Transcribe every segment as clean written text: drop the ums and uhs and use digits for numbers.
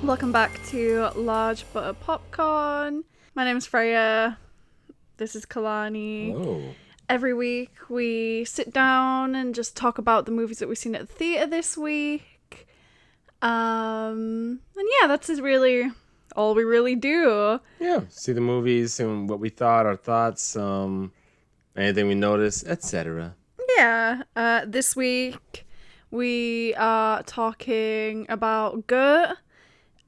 Welcome back to Large Butter Popcorn. My name's Freya. This is Kalani. Hello. Every week we sit down and just talk about the movies that we've seen at the theatre this week. And yeah, that's really all we really do. Yeah, see the movies and what we thought, our thoughts, anything we noticed, etc. Yeah, this week we are talking about Gert,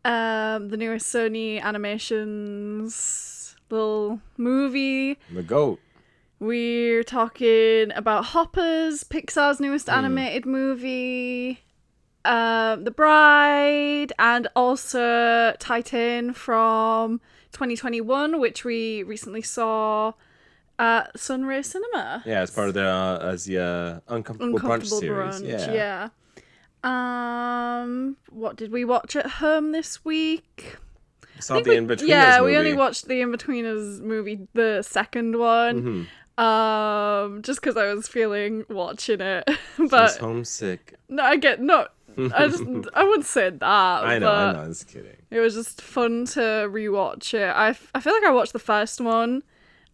the newest Sony Animations little movie. The GOAT. We're talking about Hoppers, Pixar's newest animated movie, The Bride, and also Titane from 2021, which we recently saw at SunRay Cinema. Yeah, as part of the Uncomfortable Brunch series. Yeah. What did we watch at home this week? We saw the In-Betweeners movie. Yeah, we only watched the In-Betweeners movie, the second one. Just because I was feeling watching it. But just homesick. No, I wouldn't say that. I know, I'm just kidding. It was just fun to rewatch it. I feel like I watched the first one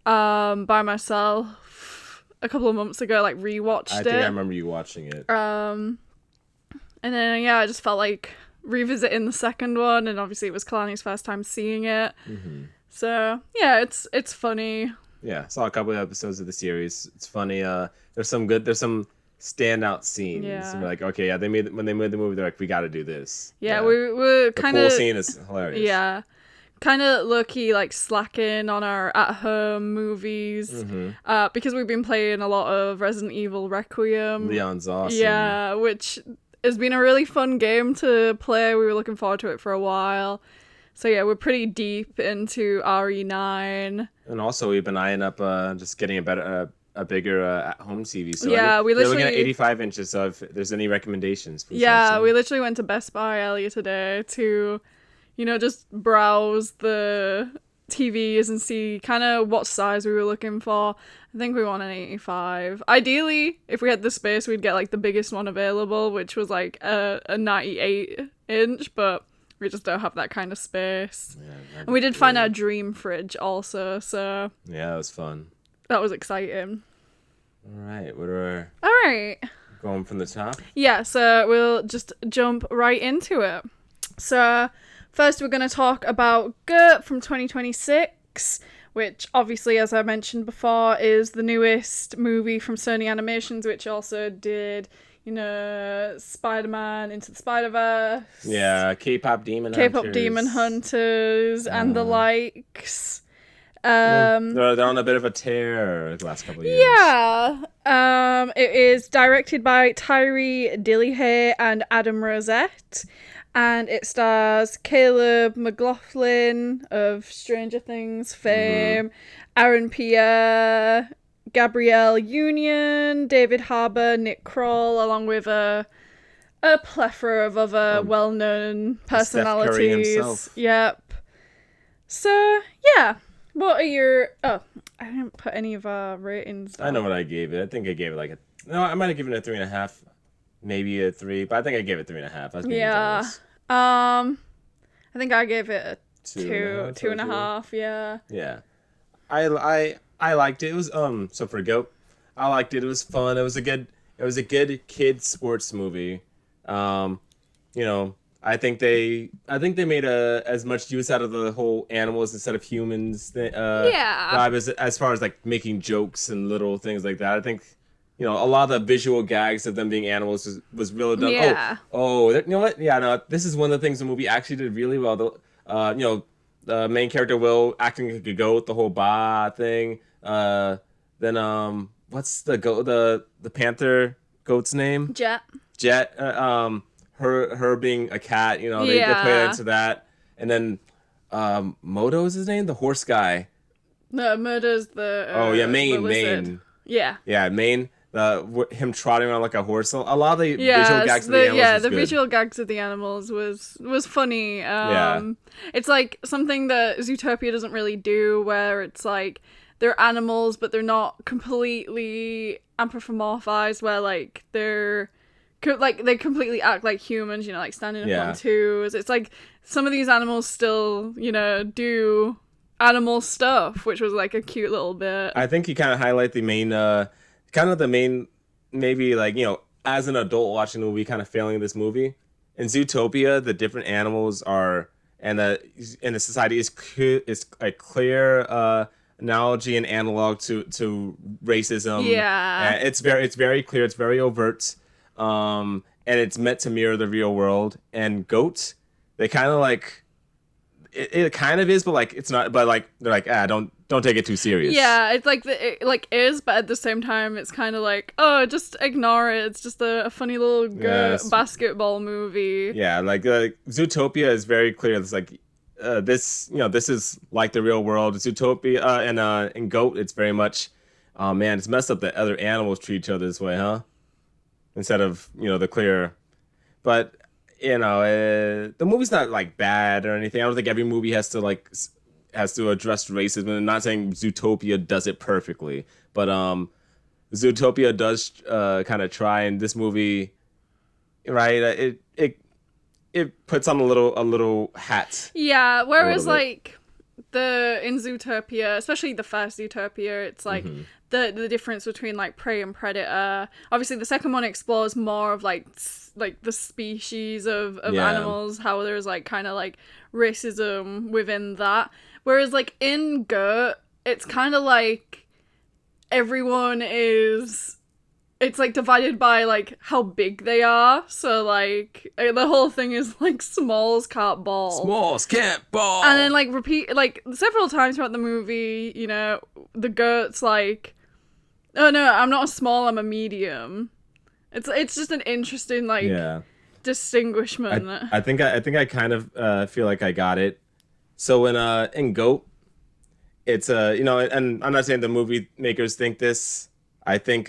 by myself a couple of months ago, like rewatched it. I think I remember you watching it. And then yeah, I just felt like revisiting the second one, and obviously it was Kalani's first time seeing it. So yeah, it's funny. Yeah, saw a couple of episodes of the series. It's funny. There's some standout scenes. Yeah. And we're like, okay, yeah, when they made the movie, they're like, we got to do this. Yeah, we were kind of. The pool scene is hilarious. Yeah, kind of low-key like slacking on our at-home movies because we've been playing a lot of Resident Evil Requiem. Leon's awesome. Yeah, which has been a really fun game to play. We were looking forward to it for a while. So yeah, we're pretty deep into RE9. And also, we've been eyeing up just getting a bigger at-home TV. So yeah, we're looking at 85 inches. So if there's any recommendations, please yeah, we literally went to Best Buy earlier today to, just browse the TVs and see kind of what size we were looking for. I think we want an 85. Ideally, if we had the space, we'd get like the biggest one available, which was like a 98 inch, but we just don't have that kind of space. Yeah, and we did find our dream fridge also, so yeah, that was fun. That was exciting. All right, All right. Going from the top? Yeah, so we'll just jump right into it. So first we're going to talk about Gert from 2026, which obviously, as I mentioned before, is the newest movie from Sony Animations, which also did, Spider-Man Into the Spider-Verse. Yeah, K-pop Demon Hunters and the likes. They're on a bit of a tear the last couple of years. Yeah. It is directed by Tyree Dillihay and Adam Rosette, and it stars Caleb McLaughlin of Stranger Things fame, Aaron Pierre, Gabrielle Union, David Harbour, Nick Kroll, along with a plethora of other well-known personalities. Steph Curry himself. Yep. So, yeah. What are your... Oh, I didn't put any of our ratings down. I know what I gave it. I think I gave it I might have given it a 3.5. Maybe a 3, but I think I gave it 3.5. I was being generous. I think I gave it a 2.5, yeah. Yeah. I liked it. It was so for Goat, I liked it. It was fun. It was a good kid sports movie. I think they made as much use out of the whole animals instead of humans vibe as far as like making jokes and little things like that. I think a lot of the visual gags of them being animals was really done. Yeah. You know what? Yeah, no, this is one of the things the movie actually did really well. The main character Will acting like a goat, the whole ba thing. Then what's the panther goat's name? Jet. Her being a cat, they play into that. And then Moto is his name, the horse guy. No, Moto's the Maine. Yeah. Yeah, Maine. Him trotting around like a horse. A lot of the visual gags of the animals was good. Visual gags of the animals was funny. It's like something that Zootopia doesn't really do, where it's like they're animals, but they're not completely anthropomorphized, where like they're like they completely act like humans, you know, like standing up Yeah. on twos. It's like some of these animals still, you know, do animal stuff, which was like a cute little bit. I think you kind of highlight the main, maybe like, as an adult watching the movie, kind of failing this movie. In Zootopia, the different animals are, and the society is a clear analogy and analog to racism. Yeah. And it's very clear. It's very overt. And it's meant to mirror the real world. And goats, they kind of like. It kind of is, but like it's not. But like they're like, don't take it too serious. Yeah, it's like it like is, but at the same time, it's kind of like, oh, just ignore it. It's just a funny little basketball movie. Yeah, like Zootopia is very clear. It's like this is like the real world. Zootopia and in Goat, it's very much, oh man, it's messed up that other animals treat each other this way, huh? Instead of the clear, but. The movie's not like bad or anything. I don't think every movie has to address racism. I'm not saying Zootopia does it perfectly, but Zootopia does kind of try. And this movie, right? It puts on a little hat. Yeah, whereas like in Zootopia, especially the first Zootopia, it's like the difference between like prey and predator. Obviously, the second one explores more of like the species of animals, how there's like kind of like racism within that. Whereas like in Goat, it's kind of like everyone is. It's like divided by like how big they are. So like the whole thing is like smalls can't ball. Smalls can't ball. And then like repeat like several times throughout the movie, you know, the goat's like, oh no, I'm not a small, I'm a medium. It's just an interesting like distinguishment. I think I kind of feel like I got it. So in Goat, it's and I'm not saying the movie makers think this. I think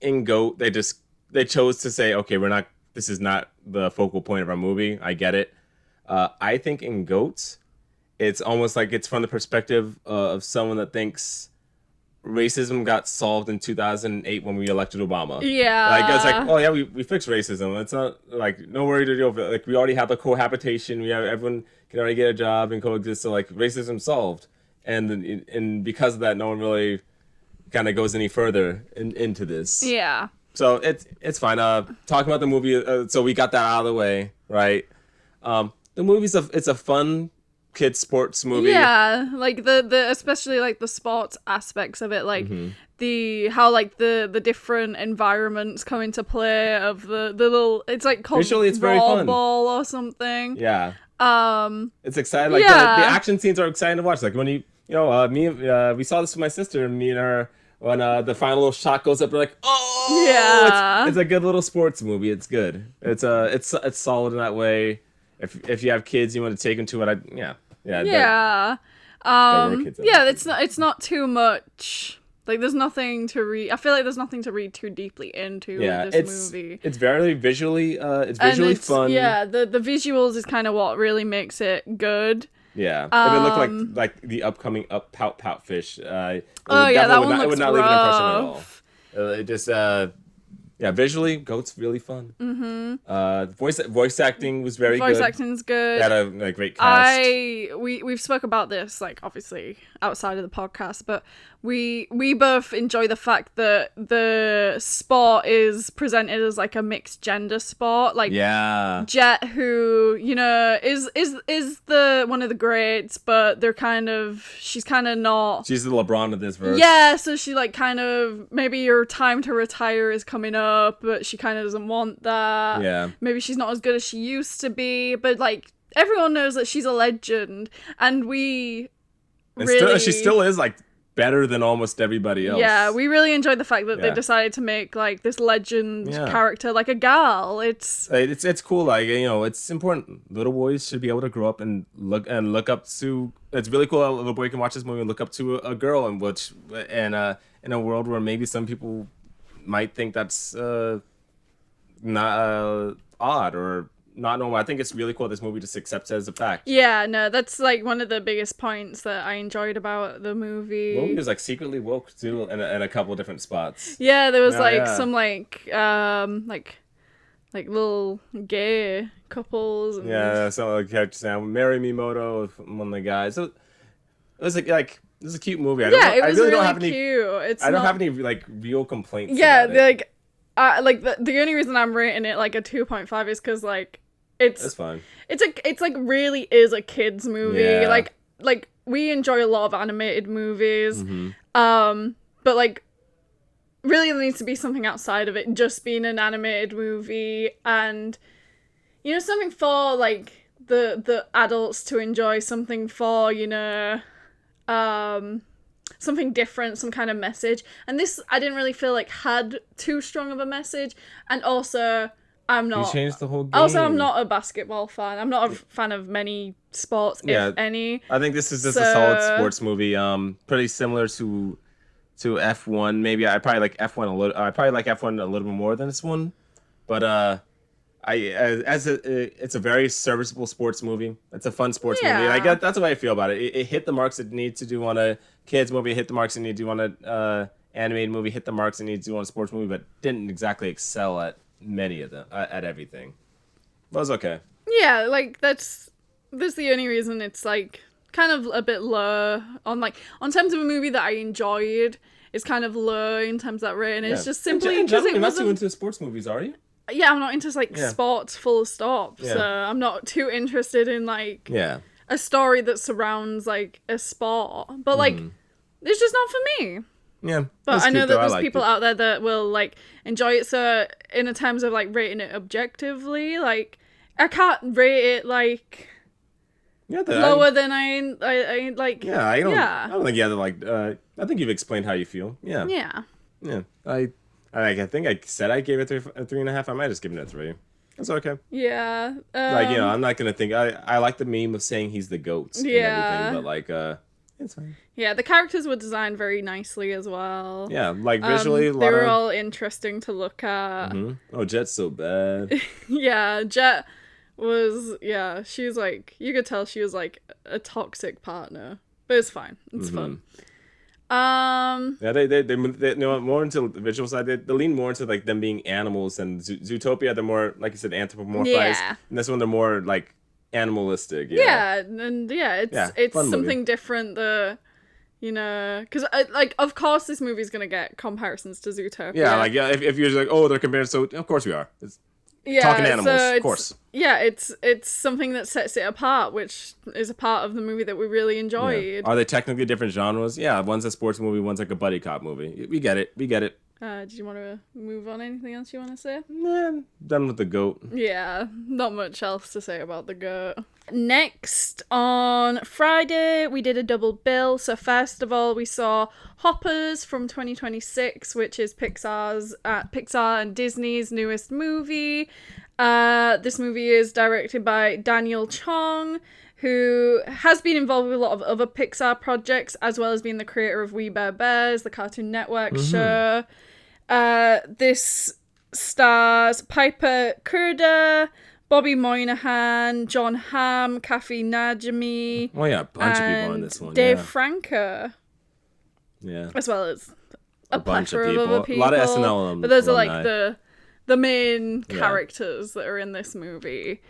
in Goat they chose to say, okay, this is not the focal point of our movie. I get it. I think in Goat, it's almost like it's from the perspective of someone that thinks racism got solved in 2008 when we elected Obama. Yeah. Like, it's like, oh yeah, we fixed racism. It's not like, no worry to deal with it. Like, we already have the cohabitation. Everyone can already get a job and coexist. So like, racism solved. And because of that, no one really kind of goes any further into this. Yeah. So it's fine. Talking about the movie, so we got that out of the way, right? The movie's it's a fun kids sports movie. Yeah, like the especially like the sports aspects of it, like how like the different environments come into play of the little, it's like called Visually, it's very fun. Ball or something. Yeah. It's exciting. Like the action scenes are exciting to watch. Like when we saw this with my sister, and me and her, when the final little shot goes up, we're like, oh yeah, it's a good little sports movie. It's good. It's solid in that way. If you have kids, you want to take them to it. Yeah. It's not too much. Like, there's nothing to read. I feel like there's nothing to read too deeply into this movie. It's very visually, fun. Yeah, the visuals is kind of what really makes it good. Yeah, if it looked like the upcoming Pout fish. That one looks it would not rough. leave an impression at all. It just visually, Goat's really fun. Voice acting was very good. Voice acting's good. They had a great cast. We've spoke about this, like, obviously outside of the podcast, but we both enjoy the fact that the sport is presented as like a mixed gender sport. Like, Jet, who, you know, is the one of the greats, but she's kind of not. She's the LeBron of this verse. Yeah, so she like kind of, maybe your time to retire is coming up, but she kind of doesn't want that. Yeah. Maybe she's not as good as she used to be, but like everyone knows that she's a legend, and she still is like better than almost everybody else. Yeah, we really enjoyed the fact that they decided to make like this legend character like a gal. It's cool. Like, you know, it's important. Little boys should be able to grow up and look up to. It's really cool. A little boy can watch this movie and look up to a girl, in a world where maybe some people might think that's not odd or not normal. I think it's really cool this movie just accepts it as a fact. Yeah, no, that's like one of the biggest points that I enjoyed about the movie. The movie was like secretly woke too in a couple of different spots. Yeah, there was Yeah. some like little gay couples. And... Yeah, some of the characters now marry me Moto, one of the guys. So it was like this is a cute movie. It was really don't have cute. any. I don't have any like real complaints. Yeah, about the only reason I'm rating it like a 2.5 is because like that's fine. It's like really is a kids movie. Yeah. Like we enjoy a lot of animated movies, Mm-hmm. but like really there needs to be something outside of it just being an animated movie, and you know, something for like the adults to enjoy, something for, you know, something different, some kind of message. And this I didn't really feel like had too strong of a message. And also I'm not. You changed the whole game. Also, I'm not a basketball fan. I'm not a fan of many sports, if any. I think this is just a solid sports movie. Pretty similar to F1. Maybe I probably like F1 a little. I probably like F1 a little bit more than this one, but it's a very serviceable sports movie. It's a fun sports movie. Like that's the way I feel about it. It hit the marks it needs to do on a kids movie. It hit the marks it needs to do on a animated movie. Hit the marks it needs to do on a sports movie, but didn't exactly excel at many of them at everything. But it was okay. Yeah, like that's the only reason it's like kind of a bit low on terms of a movie that I enjoyed. It's kind of low in terms of that rating. It's just simply because it wasn't. You're not too into sports movies, are you? Yeah, I'm not into sports full stop. Yeah. So I'm not too interested in like a story that surrounds like a sport. But like it's just not for me. Yeah. But I know that there's people out there that will like enjoy it. So in terms of like rating it objectively, like I can't rate it like lower than I like. Yeah, I don't think you have to like. I think you've explained how you feel. Yeah. Yeah. Yeah. I think I said I gave it a 3.5. I might just give it a 3. That's okay. Yeah. Like, you know, I'm not gonna think. I like the meme of saying he's the goat and everything, but like it's fine. Yeah, the characters were designed very nicely as well. Yeah, like visually, they were all interesting to look at. Mm-hmm. Oh, Jet's so bad. Yeah, Jet was. Yeah, she was like. You could tell she was like a toxic partner, but it's fine. It's fun. Yeah, they know more into the visual side. They lean more into like them being animals, and Zootopia they're more, like you said, anthropomorphized. Yeah. And this one they're more like animalistic. Yeah, and it's something movie. Different. You know, because like of course this movie's gonna get comparisons to Zootopia. Yeah, like if you're like, oh, they're compared, so of course we are. It's talking animals, of course. Yeah, it's something that sets it apart, which is a part of the movie that we really enjoyed. Yeah. Are they technically different genres? Yeah, one's a sports movie, one's like a buddy cop movie. We get it. Did you want to move on? Anything else you want to say? Nah, done with the goat. Yeah, not much else to say about the goat. Next, on Friday, we did a double bill. So first of all, we saw Hoppers from 2026, which is Pixar and Disney's newest movie. This movie is directed by Daniel Chong, who has been involved with a lot of other Pixar projects, as well as being the creator of We Bare Bears, the Cartoon Network show. This stars Piper Kurda, Bobby Moynihan, John Hamm, Kathy Najimy. Oh yeah, a bunch of people in this one. Dave Franco. Yeah. As well as a bunch of plethora people. of other people. A lot of SNL but those alumni. are like the main characters that are in this movie.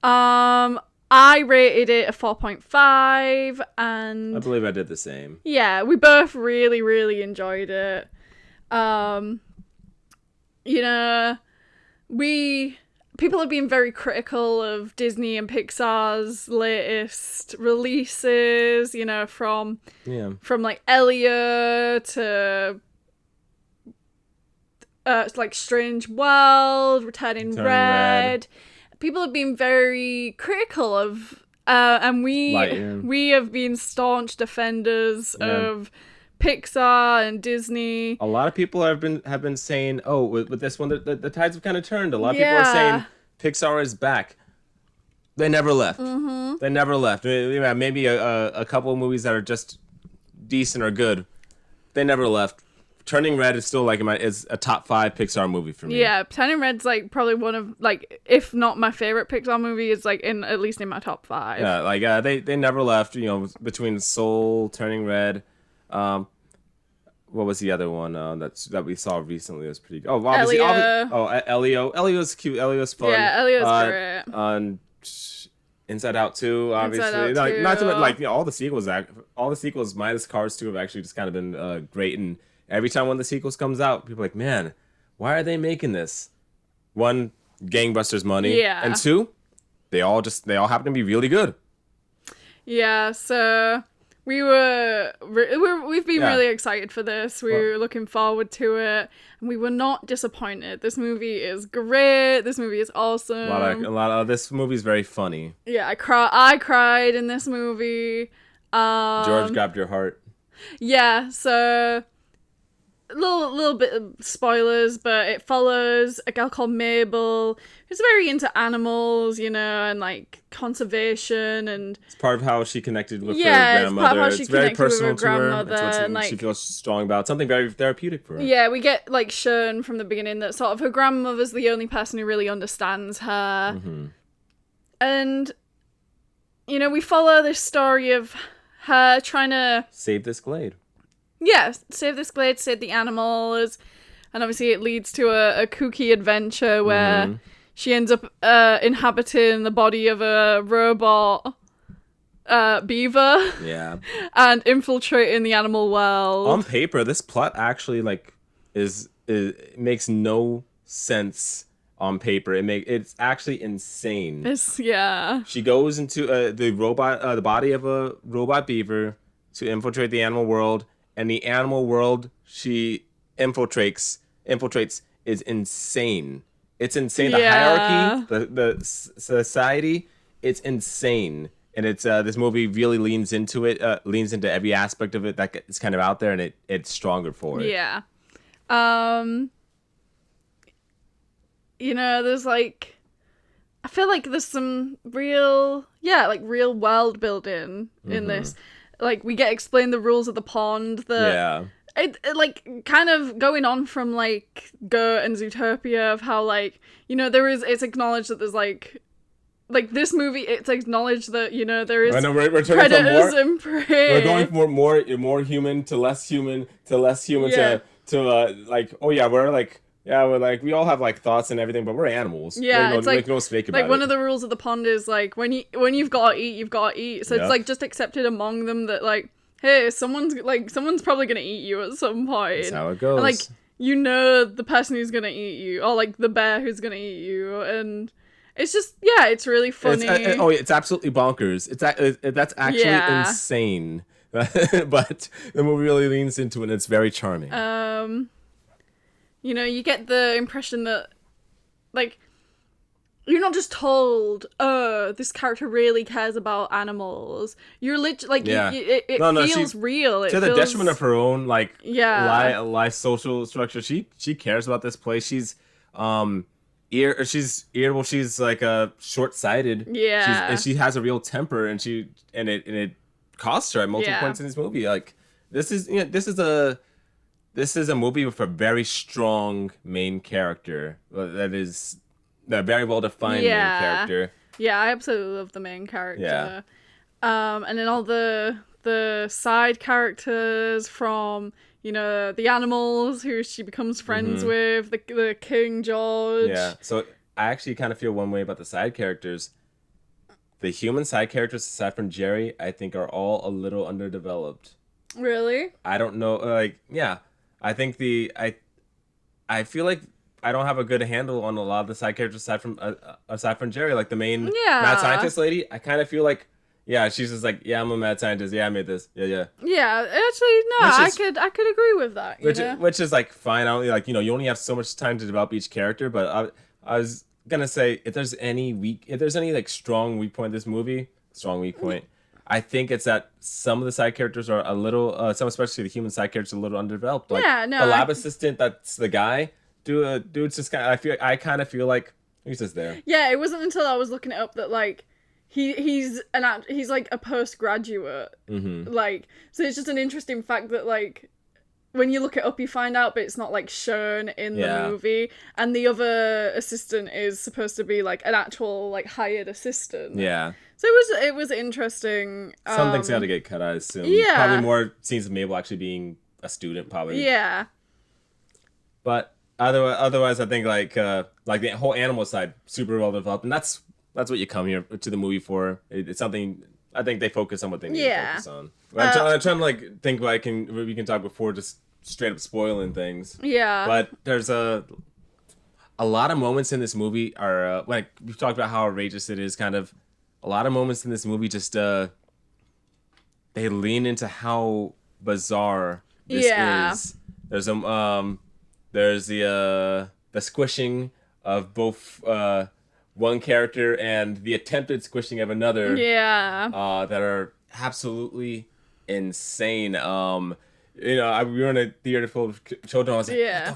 I rated it a 4.5, and I believe I did the same. Yeah, we both really, really enjoyed it. You know, people have been very critical of Disney and Pixar's latest releases, you know, from like Elio to like Strange World, Returning Red. People have been very critical of, and we have been staunch defenders of Pixar and Disney. A lot of people have been saying, oh, with this one, the tides have kind of turned. A lot of people are saying Pixar is back. They never left. Mm-hmm. They never left. Maybe a couple of movies that are just decent or good. They never left. Turning Red is still like is a top 5 Pixar movie for me. Yeah, Turning Red's like probably one of like, if not my favorite Pixar movie, is like at least in my top 5. Yeah, like they never left. You know, between Soul, Turning Red, what was the other one that we saw recently? It was pretty good. Oh, obviously, Elio. Elio's cute. Elio's fun. Yeah, Elio's great. On Inside Out 2, obviously. Inside Out like 2. Not so much like all the sequels minus Cars 2 have actually just kind of been great. And every time one of the sequels comes out, people are like, man, why are they making this? One, gangbusters money. Yeah. And 2, they all happen to be really good. Yeah, so we've been really excited for this. We were looking forward to it, and we were not disappointed. This movie is great. This movie is awesome. A lot of this movie is very funny. Yeah, I cried in this movie. George grabbed your heart. Yeah, so a little bit of spoilers, but it follows a girl called Mabel who's very into animals, you know, and like conservation, and it's part of how she connected with her it's grandmother. part of how she it's very connected with personal her to her. grandmother, It's what and, like, she feels strong about. Something very therapeutic for her. Yeah, we get like shown from the beginning that sort of her grandmother's the only person who really understands her. Mm-hmm. And you know, we follow this story of her trying to save this glade. Yeah, save this glade, save the animals, and obviously it leads to a kooky adventure where she ends up inhabiting the body of a robot beaver. Yeah. And infiltrating the animal world. On paper, this plot actually like it makes no sense on paper. It's actually insane. Yeah. She goes into the body of a robot beaver to infiltrate the animal world. And the animal world she infiltrates is insane. It's insane. The hierarchy, the society, it's insane. And it's this movie really leans into it, leans into every aspect of it that is kind of out there, and it's stronger for it. Yeah. You know, there's like, I feel like there's some real world building in this. Like, we get explained the rules of the pond. It like kind of going on from like Go and Zootopia of how, like, you know, it's acknowledged that there's like this movie, it's acknowledged that, you know, there is predators and prey. We're going from more human to less human to less human to like, oh yeah, we're like, we all have like thoughts and everything, but we're animals. Yeah, it's like, no fake about like one of the rules of the pond is like, when you've got to eat, you've got to eat. So it's like just accepted among them that like, hey, someone's probably gonna eat you at some point. That's how it goes. And, like, you know, the person who's gonna eat you, or like the bear who's gonna eat you, and it's just, yeah, it's really funny. It's absolutely bonkers. That's actually insane. But the movie really leans into it, and it's very charming. You know, you get the impression that, like, you're not just told, oh, this character really cares about animals. You're literally, like, it feels real. To the detriment of her own, like, life social structure, she cares about this place. She's she's irritable. She's like short-sighted. Yeah. And she has a real temper, and it costs her at multiple points in this movie. Like, this is a movie with a very strong main character that is a very well defined main character. Yeah, I absolutely love the main character. Yeah. And then all the side characters from, you know, the animals who she becomes friends with, the King George. Yeah. So I actually kind of feel one way about the side characters. The human side characters, aside from Jerry, I think are all a little underdeveloped. Really? I don't know. I think I feel like I don't have a good handle on a lot of the side characters aside from Jerry, like the main mad scientist lady. I kind of feel like, she's just like, I'm a mad scientist. Yeah, I made this. Yeah. Yeah, actually, no, I could agree with that. Which is like fine. I only you only have so much time to develop each character. But I was gonna say, if there's any like strong weak point in this movie, I think it's that some of the side characters are a little, some especially the human side characters, are a little underdeveloped. Like, the lab assistant, that's the guy. Dude's just kind of, I kind of feel like he's just there. Yeah, it wasn't until I was looking it up that like he's like a postgraduate. Like, so it's just an interesting fact that like when you look it up, you find out, but it's not like shown in the Yeah. movie. And the other assistant is supposed to be like an actual like hired assistant. Yeah. So it was interesting. Something's got to get cut, I assume. Yeah. Probably more scenes of Mabel actually being a student, probably. Yeah. But otherwise, I think like the whole animal side super well developed, and that's what you come here to the movie for. It's something I think they focus on what they need to focus on. I'm trying to like think what we can talk before just straight up spoiling things. Yeah. But there's a lot of moments in this movie are like we've talked about how outrageous it is. Kind of a lot of moments in this movie just they lean into how bizarre this is. There's the squishing of both one character and the attempted squishing of another. Yeah. That are absolutely insane. We were in a theater full of children. I was like, Yeah.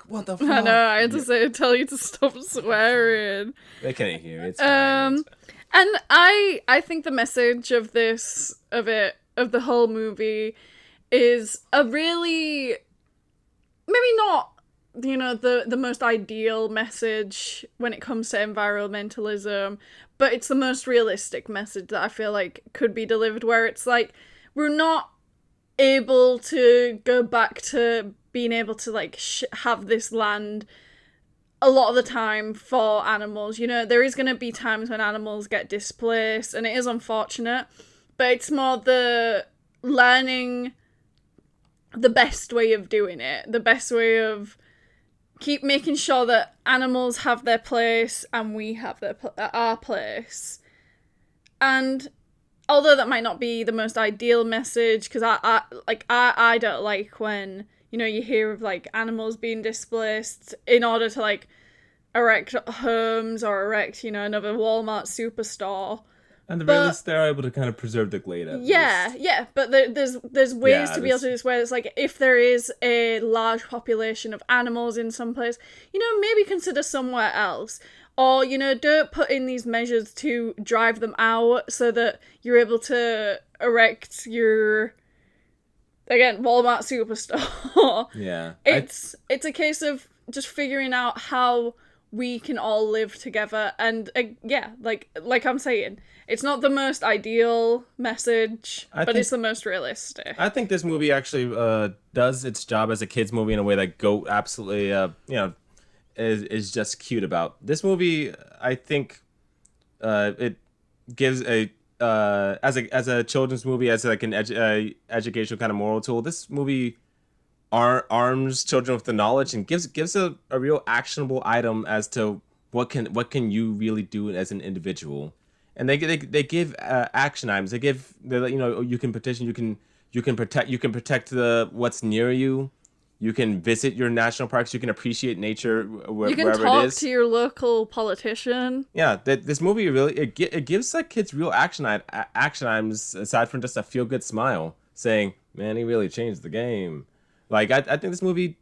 What the fuck? I know. I had to tell you to stop swearing. They can't hear. It's fine. And I think the message of the whole movie is a really, maybe not, the most ideal message when it comes to environmentalism, but it's the most realistic message that I feel like could be delivered, where it's like, we're not able to go back to being able to like have this land a lot of the time for animals. There is going to be times when animals get displaced, and it is unfortunate, but it's more the learning the best way of doing it, the best way of keep making sure that animals have their place and we have our place. And although that might not be the most ideal message, because I don't like when you hear of like animals being displaced in order to like erect homes or erect another Walmart superstore. And the very least, they're able to kind of preserve the glade. Yeah, but there's ways to be able to do this where it's like, if there is a large population of animals in some place, maybe consider somewhere else. Or, don't put in these measures to drive them out so that you're able to erect your, again, Walmart superstore. Yeah. It's a case of just figuring out how we can all live together. And like I'm saying, it's not the most ideal message, but it's the most realistic. I think this movie actually does its job as a kids movie in a way that Goat absolutely is just cute about. This movie, I think, it gives a as a children's movie, as like an educational kind of moral tool. This movie arms children with the knowledge and gives a real actionable item as to what can you really do as an individual. And they give action items. You can petition. You can protect what's near you. You can visit your national parks. You can appreciate nature wherever it is. You can talk to your local politician. Yeah, this movie really it gives like kids real action items aside from just a feel good smile saying, "Man, he really changed the game." Like I think this movie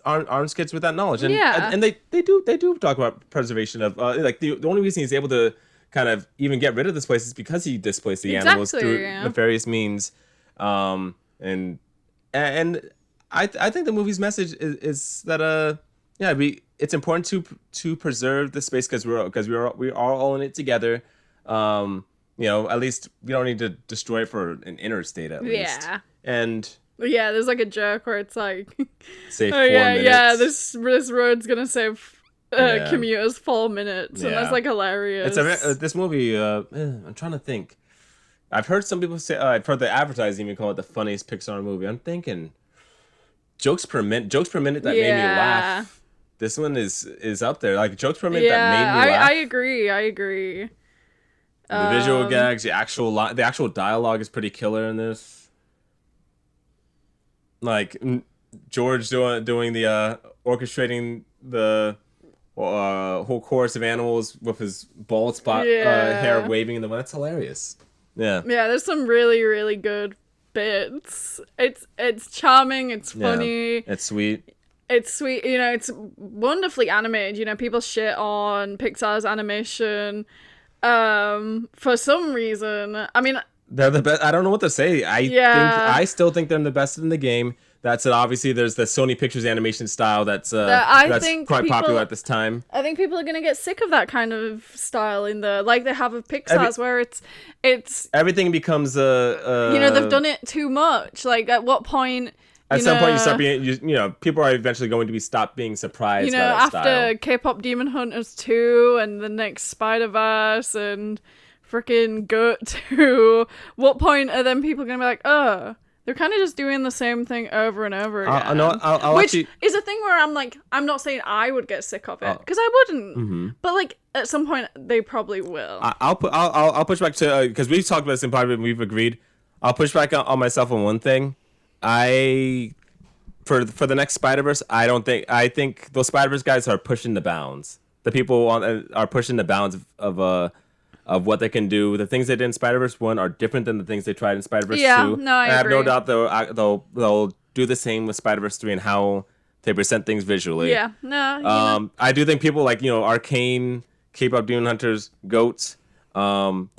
arms kids with that knowledge, and they do talk about preservation of like the only reason he's able to kind of even get rid of this place is because he displaced the animals through nefarious means, and I think the movie's message is that it's important to preserve the space because we are all in it together. At least we don't need to destroy it for an interstate at least. Yeah. And yeah, there's like a joke where it's like, say 4 minutes. Yeah, this road's gonna save commuters 4 minutes, and that's like hilarious. This movie. I'm trying to think. I've heard some people say I've heard the advertising even call it the funniest Pixar movie. I'm thinking jokes per minute that made me laugh. This one is up there. Like jokes per minute that made me laugh. I agree. The visual gags, the actual dialogue is pretty killer in this. Like George doing the orchestrating the whole chorus of animals with his bald spot hair waving in the wind. That's hilarious. Yeah. Yeah, there's some really, really good bits. It's charming, it's funny. Yeah, it's sweet. It's sweet, it's wonderfully animated. People shit on Pixar's animation for some reason. I mean, they're the best. I don't know what to say. I still think they're the best in the game. That's it. Obviously, there's the Sony Pictures animation style that's think quite people, popular at this time. I think people are gonna get sick of that kind of style in the like they have of Pixar's, where it's everything becomes they've done it too much. Like at what point? At some point, you start being people are eventually going to be stopped being surprised. by that after style. K-pop Demon Hunters 2 and the next Spider-Verse and freaking Goat 2, what point are then people gonna be like, oh? They're kind of just doing the same thing over and over again. I'll which actually... is a thing where I'm like, I'm not saying I would get sick of it because I wouldn't, but like at some point they probably will. I'll push back to because we've talked about this in private and we've agreed. I'll push back on myself on one thing. For the next Spider-Verse, I think those Spider-Verse guys are pushing the bounds. The people are pushing the bounds of what they can do. The things they did in Spider-Verse 1 are different than the things they tried in Spider-Verse 2. No, I have agree. no doubt they'll do the same with Spider-Verse 3 and how they present things visually. Yeah, no. I do think people like, Arcane, K-pop Demon Hunters, Goats, they're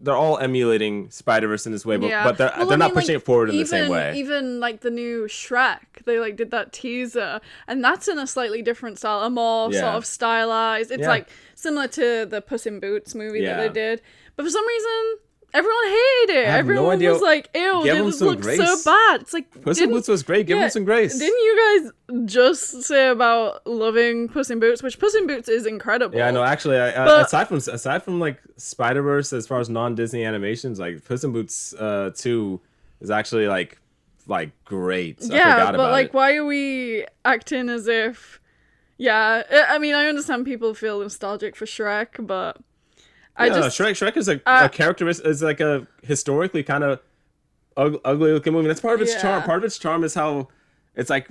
all emulating Spider-Verse in this way, but they're not pushing it forward in the same way. Even like the new Shrek, they like did that teaser, and that's in a slightly different style, a more sort of stylized. It's like similar to the Puss in Boots movie that they did, but for some reason everyone hated it. Everyone was like, ew, this looks so bad. It's like Puss in Boots was great. Give him some grace. Didn't you guys just say about loving Puss in Boots, which Puss in Boots is incredible? Yeah, no, actually, aside from like Spider-Verse, as far as non-Disney animations, like Puss in Boots 2 is actually like great. I forgot about like, it. why are we acting as if? Yeah, I mean, I understand people feel nostalgic for Shrek, but Shrek is a character is like a historically kind of ugly looking movie. That's part of its charm. Part of its charm is how it's like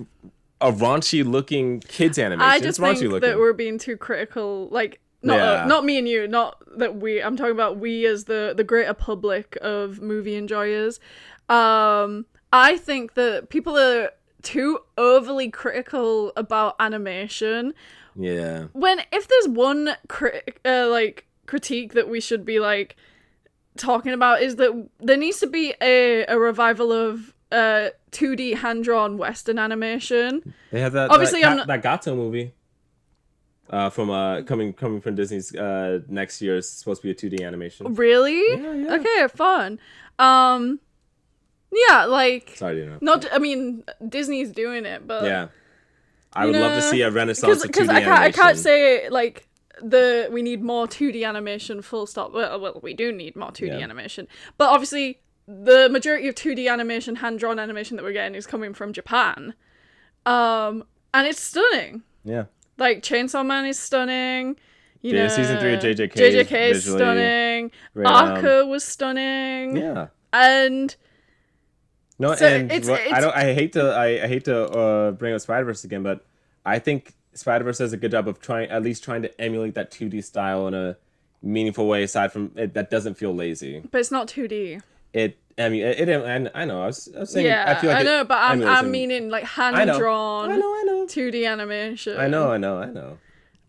a raunchy looking kids animation. I just think that we're being too critical. Like not me and you. Not that we. I'm talking about we as the greater public of movie enjoyers. I think that people are too overly critical about animation. Yeah. If there's one critique that we should be like talking about is that there needs to be a revival of 2D hand-drawn Western animation. They have that obviously that Gato movie from coming from Disney's next year is supposed to be a 2D animation. Really? Yeah. Okay, fun. Yeah, like sorry to interrupt. not I mean Disney's doing it, but yeah. I would love to see a renaissance of 2D animation. I can't say like we need more 2D animation full stop. Well, we do need more 2D animation. But obviously the majority of 2D animation, hand-drawn animation that we're getting is coming from Japan. And it's stunning. Yeah. Like Chainsaw Man is stunning. Season 3 of JJK is stunning. Arca was stunning. Yeah. And no, so and I hate to bring up Spider-Verse again, but I think Spider-Verse does a good job of trying to emulate that 2D style in a meaningful way. Aside from it, that doesn't feel lazy. But it's not 2D. And I know. I was saying. Yeah, I feel like I know, but I'm meaning like hand-drawn. I know. 2D animation. I know.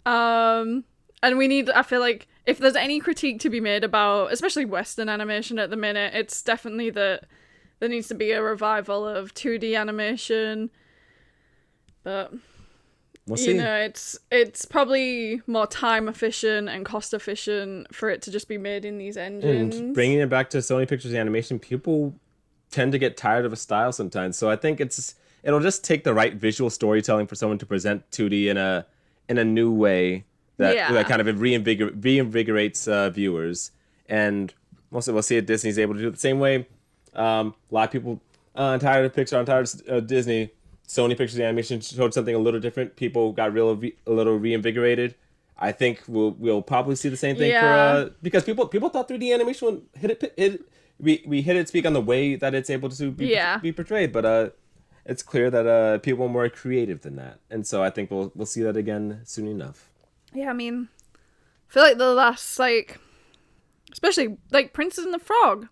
And we need. I feel like if there's any critique to be made about, especially Western animation at the minute, it's definitely that there needs to be a revival of 2D animation. But we'll see. It's probably more time efficient and cost efficient for it to just be made in these engines. And bringing it back to Sony Pictures animation, people tend to get tired of a style sometimes. So I think it'll just take the right visual storytelling for someone to present 2D in a new way that kind of reinvigorates viewers. And we'll see if Disney's able to do it the same way. A lot of people tired of Pixar, tired of Disney. Sony Pictures animation showed something a little different. People got a little reinvigorated. I think we'll probably see the same thing for because people thought 3D animation we hit its peak on the way that it's able to be portrayed, but it's clear that people are more creative than that, and so I think we'll see that again soon enough. Yeah, I mean, I feel like the last especially like Princess and the Frog,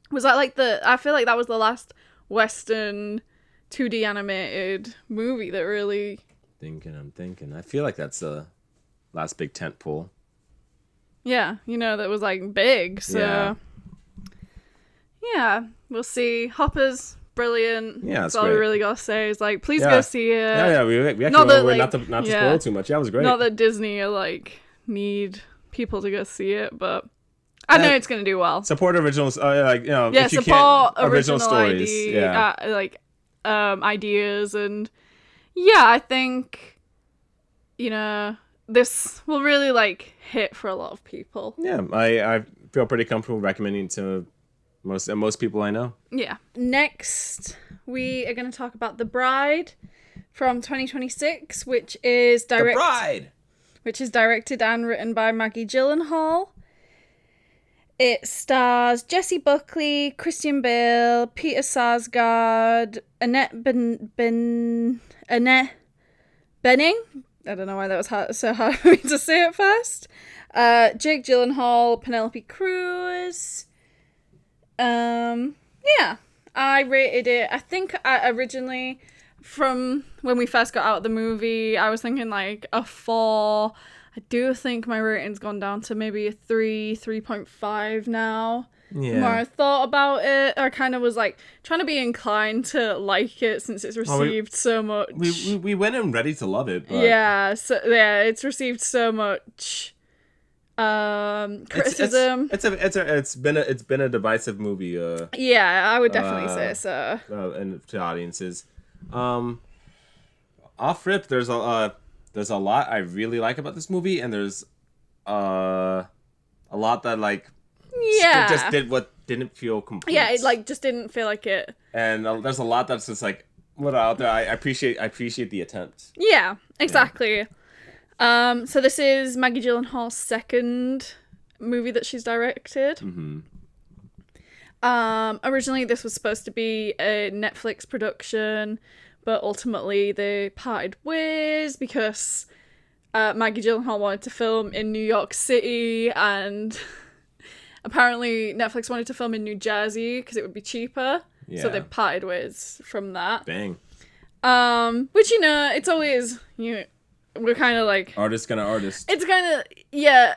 was that I feel like that was the last Western 2D animated movie that really... I'm thinking. I feel like that's the last big tent pole. Yeah, that was like big, so... Yeah, we'll see. Hopper's brilliant. Yeah, that's it's all we great. really gotta say. Is like, please Yeah. go see it. Yeah, we actually Not that, went like, not to yeah. spoil too much. Yeah, it was great. Not that Disney are like need people to go see it, but I know it's gonna do well. Support originals, like, you know, Yeah, if you support can't, original stories. idea, ideas, and yeah, I think, you know, this will really like hit for a lot of people. Yeah, I feel pretty comfortable recommending it to most people I know. Yeah. Next, we are going to talk about The Bride from 2026, which is The Bride, which is directed and written by Maggie Gyllenhaal. It stars Jessie Buckley, Christian Bale, Peter Sarsgaard, Annette Bening. I don't know why that was so hard for me to say at first. Jake Gyllenhaal, Penelope Cruz. Yeah, I rated it. I think originally, from when we first got out of the movie, I was thinking like a 4. I do think my rating's gone down to maybe a 3.5 now. Yeah. The more I thought about it, I kind of was like trying to be inclined to like it since it's received so much. We went in ready to love it. But Yeah, it's received so much criticism. It's been a divisive movie. Yeah, I would definitely say so. And to audiences, off rip, there's a lot I really like about this movie, and there's a lot that like just didn't feel complete. Yeah, it like just didn't feel like it. And there's a lot that's just like what out there. I appreciate the attempt. Yeah, exactly. Yeah. So this is Maggie Gyllenhaal's second movie that she's directed. Mm-hmm. Originally this was supposed to be a Netflix production, but ultimately they parted ways because Maggie Gyllenhaal wanted to film in New York City, and apparently Netflix wanted to film in New Jersey because it would be cheaper. Yeah. So they parted ways from that. Bang. Which, you know, it's always, we're kind of like... Artist gonna artist. It's kind of, yeah,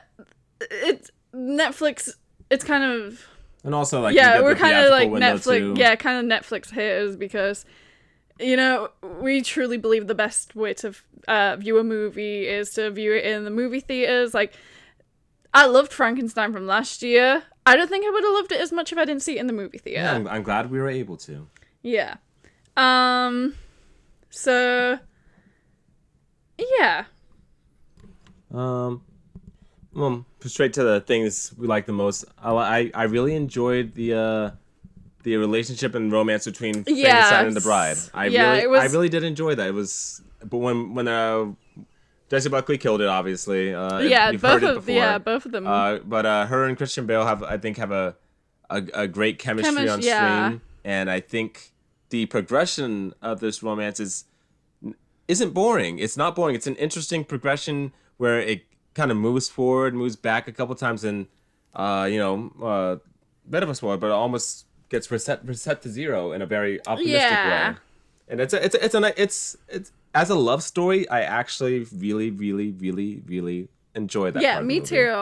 it's Netflix, it's kind of... And also, like, yeah, we're kind of like Netflix, too. yeah, kind of Netflix haters because, you know, we truly believe the best way to view a movie is to view it in the movie theaters. Like, I loved Frankenstein from last year. I don't think I would have loved it as much if I didn't see it in the movie theater. Yeah, I'm glad we were able to. Yeah. So, yeah. Well, straight to the things we like the most. I really enjoyed the relationship and romance between Frankenstein and the Bride. I really did enjoy that. It was, but when Jessie Buckley killed it, obviously. Both of them. But her and Christian Bale have a great chemistry on screen, and I think the progression of this romance isn't boring. It's not boring. It's an interesting progression where it kind of moves forward, moves back a couple times, and bit of a spoiler, but it almost gets reset to zero in a very optimistic way. And it's as a love story, I actually really, really, really, really enjoyed that. Yeah, part of me the movie. too.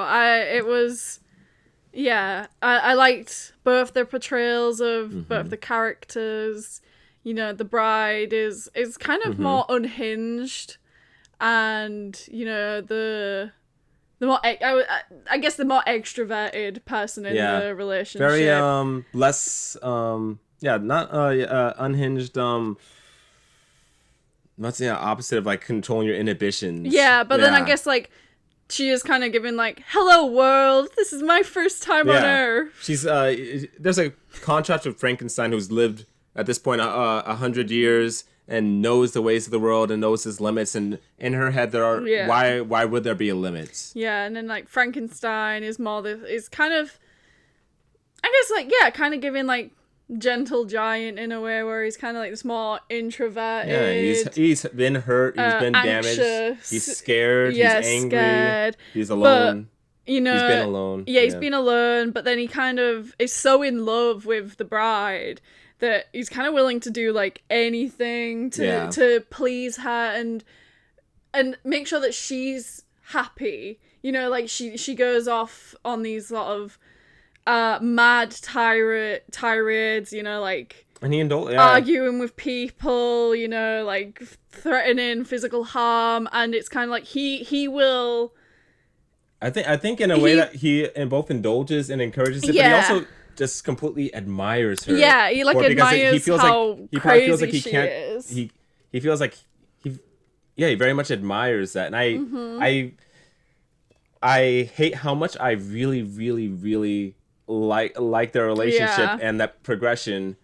I liked both their portrayals of both the characters. You know, the Bride is kind of more unhinged, and you know the more I guess the more extroverted person in the relationship. Very less not unhinged. What's the opposite of like controlling your inhibitions? Yeah, but then I guess like she is kind of giving like, "Hello world, this is my first time on Earth." She's there's a contrast with Frankenstein, who's lived at this point 100 years and knows the ways of the world and knows his limits, and in her head there are why would there be a limit? Yeah, and then like Frankenstein is more is kind of, I guess like kind of giving like gentle giant in a way where he's kind of like this more introverted. Yeah, he's been hurt, he's been anxious, damaged, he's scared, he's angry, scared, he's alone. But, you know, he's been alone. Yeah, he's been alone, but then he kind of is so in love with the Bride that he's kind of willing to do like anything to please her and make sure that she's happy. You know, like she goes off on these sort of mad tirades, you know, like And he indulged. Yeah, arguing with people, you know, like threatening physical harm, and it's kind of like he will. I think in a way that he in both indulges and encourages it, but he Yeah. also just completely admires her. Yeah, he like because he admires feels how like he probably feels like crazy he she can't. is. He feels like he very much admires that, and I hate how much I really, really, really like their relationship Yeah. and that progression.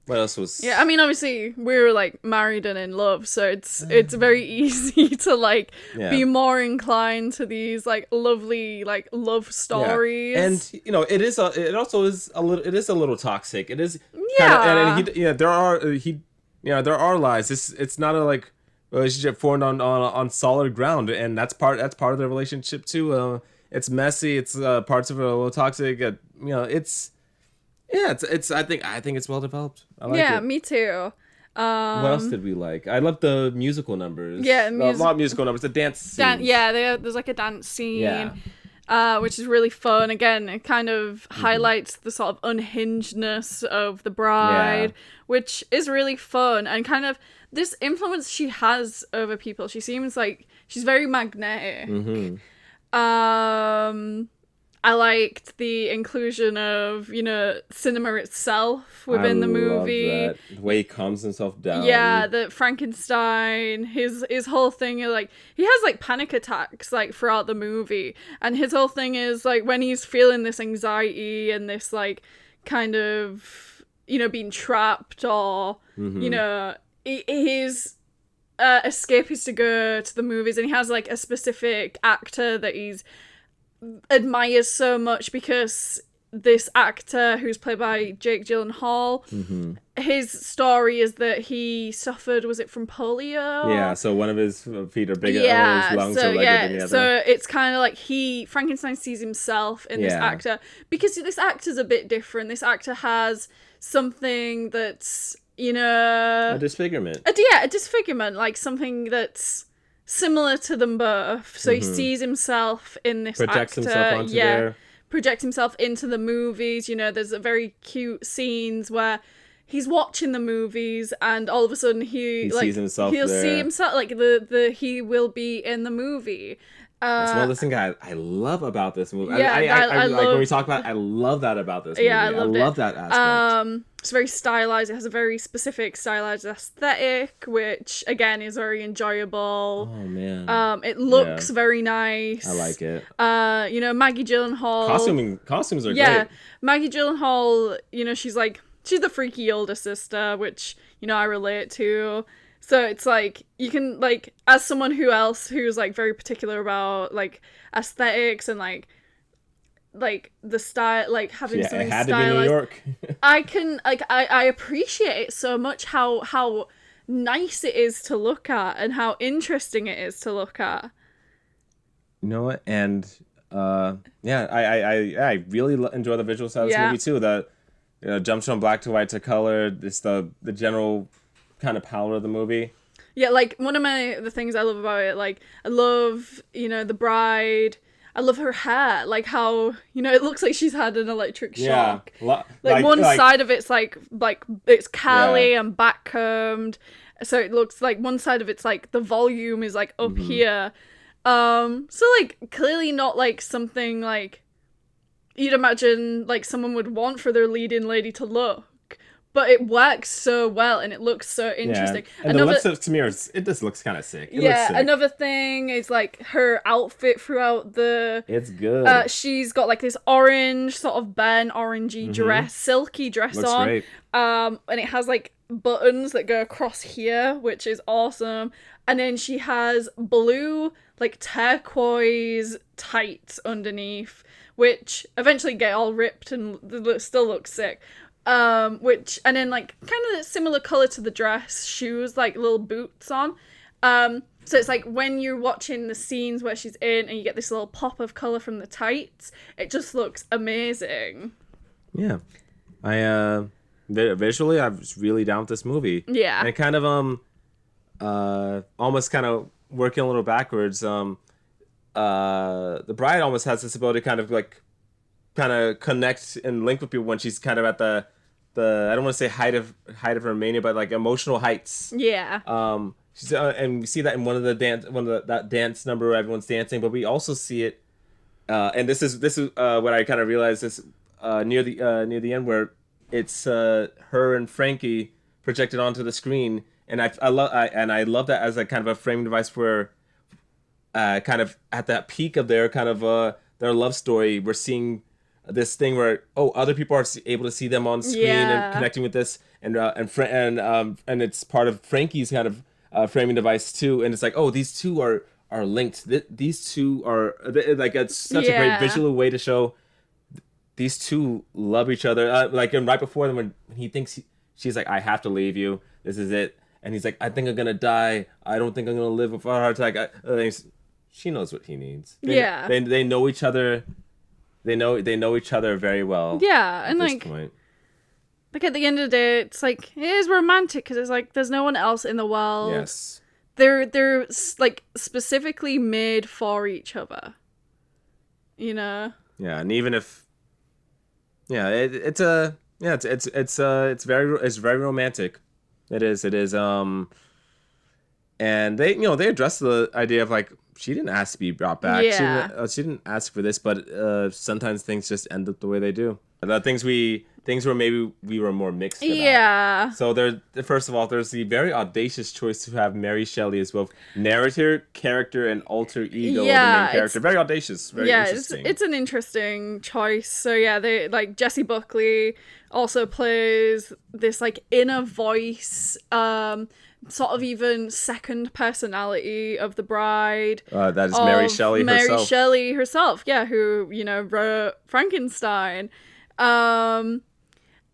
What else was? Yeah, I mean, obviously we were like married and in love, so it's very easy to like Yeah. be more inclined to these like lovely like love stories. And it also is a little toxic. It is Yeah. there are lies. It's not a like relationship formed on solid ground, and that's part of the relationship too. It's messy. It's parts of it are a little toxic. It's I think it's well developed. I like Yeah, it. me too. What else did we like? I love the musical numbers. Yeah, not musical numbers. The dance scenes. There's like a dance scene. Yeah. Which is really fun. Again, it kind of highlights the sort of unhingedness of the bride, which is really fun, and kind of this influence she has over people. She seems like she's very magnetic. I liked the inclusion of, cinema itself within the movie. Love that. The way he calms himself down. Yeah, the Frankenstein, his whole thing is like he has like panic attacks like throughout the movie, and his whole thing is like when he's feeling this anxiety and this like kind of being trapped or his escape is to go to the movies, and he has like a specific actor that he's admires so much because this actor who's played by Jake Gyllenhaal, his story is that he suffered, was it from polio? Yeah, so one of his feet are bigger, yeah, his lungs so, are bigger than the other. So it's kind of like Frankenstein sees himself in this actor, because this actor's a bit different. This actor has something that's, a disfigurement. A disfigurement, like something that's similar to them both. So he sees himself in this Projects actor. himself onto there. Projects himself into the movies. There's a very cute scenes where he's watching the movies and all of a sudden he sees himself he'll there. see himself like the he will be in the movie. That's one of the things I love about this movie. Yeah, I like love, when we talk about it, I love that about this movie. Yeah, I love that aspect. It's very stylized. It has a very specific stylized aesthetic, which again is very enjoyable. Oh man. It looks very nice. I like it. Maggie Gyllenhaal. Costumes are great. great. Maggie Gyllenhaal, she's the freaky older sister, which, I relate to. So it's like, you can, like, as someone who's, like, very particular about, like, aesthetics and, like the style, like, having something it had stylized. to be New York. I can, like, I appreciate it so much how nice it is to look at and how interesting it is to look at. You know what? And, I really enjoy the visual side of this movie, too. The jumps from black to white to color, just the general kind of palette of the movie. Yeah, like one of the things I love about it, like I love, the bride. I love her hair, like how, it looks like she's had an electric shock. Yeah. One side of it's like it's curly and backcombed. So it looks like one side of it's like the volume is like up here. So like clearly not like something like you'd imagine like someone would want for their lead-in lady to look. But it works so well and it looks so interesting. Yeah. And the lipstick to me, it just looks kind of sick. It looks sick. Another thing is like her outfit throughout It's good. She's got like this orange, sort of burnt orangey dress, silky dress looks on. Great. And it has like buttons that go across here, which is awesome. And then she has blue, like turquoise tights underneath, which eventually get all ripped and still look sick. And then like kind of similar color to the dress, shoes, like little boots on. So it's like when you're watching the scenes where she's in and you get this little pop of color from the tights, it just looks amazing. Yeah. Visually I was really down with this movie. Yeah. And kind of almost kind of working a little backwards, the bride almost has this ability to kind of connect and link with people when she's kind of at the I don't want to say height of her mania, but like emotional heights. Yeah. And we see that in that dance number where everyone's dancing, but we also see it, and this is what I kind of realized this near the end where it's her and Frankie projected onto the screen, and I love that as a kind of a framing device where, kind of at that peak of their kind of their love story, we're seeing this thing where other people are able to see them on screen and connecting with this, and it's part of Frankie's kind of framing device too, and it's like these two are linked. These two are like it's such a great visual way to show these two love each other. Like and right before them when he thinks she's like, I have to leave you. This is it, and he's like, I think I'm gonna die. I don't think I'm gonna live with a heart attack. She knows what he needs. They know each other. They know each other very well. Yeah, and like at the end of the day, it's like it is romantic because it's like there's no one else in the world. Yes, they're like specifically made for each other. You know. Yeah, and even if, it's very romantic. It is. And they address the idea of like she didn't ask to be brought back. Yeah. She didn't ask for this, but sometimes things just end up the way they do. The things where maybe we were more mixed about. Yeah. So first of all, there's the very audacious choice to have Mary Shelley as both narrator, character, and alter ego of the main character. Very audacious. Very interesting. It's an interesting choice. So yeah, they like Jessie Buckley also plays this like inner voice, sort of even second personality of the bride. That is Mary Shelley herself. Mary Shelley herself, yeah, who wrote Frankenstein.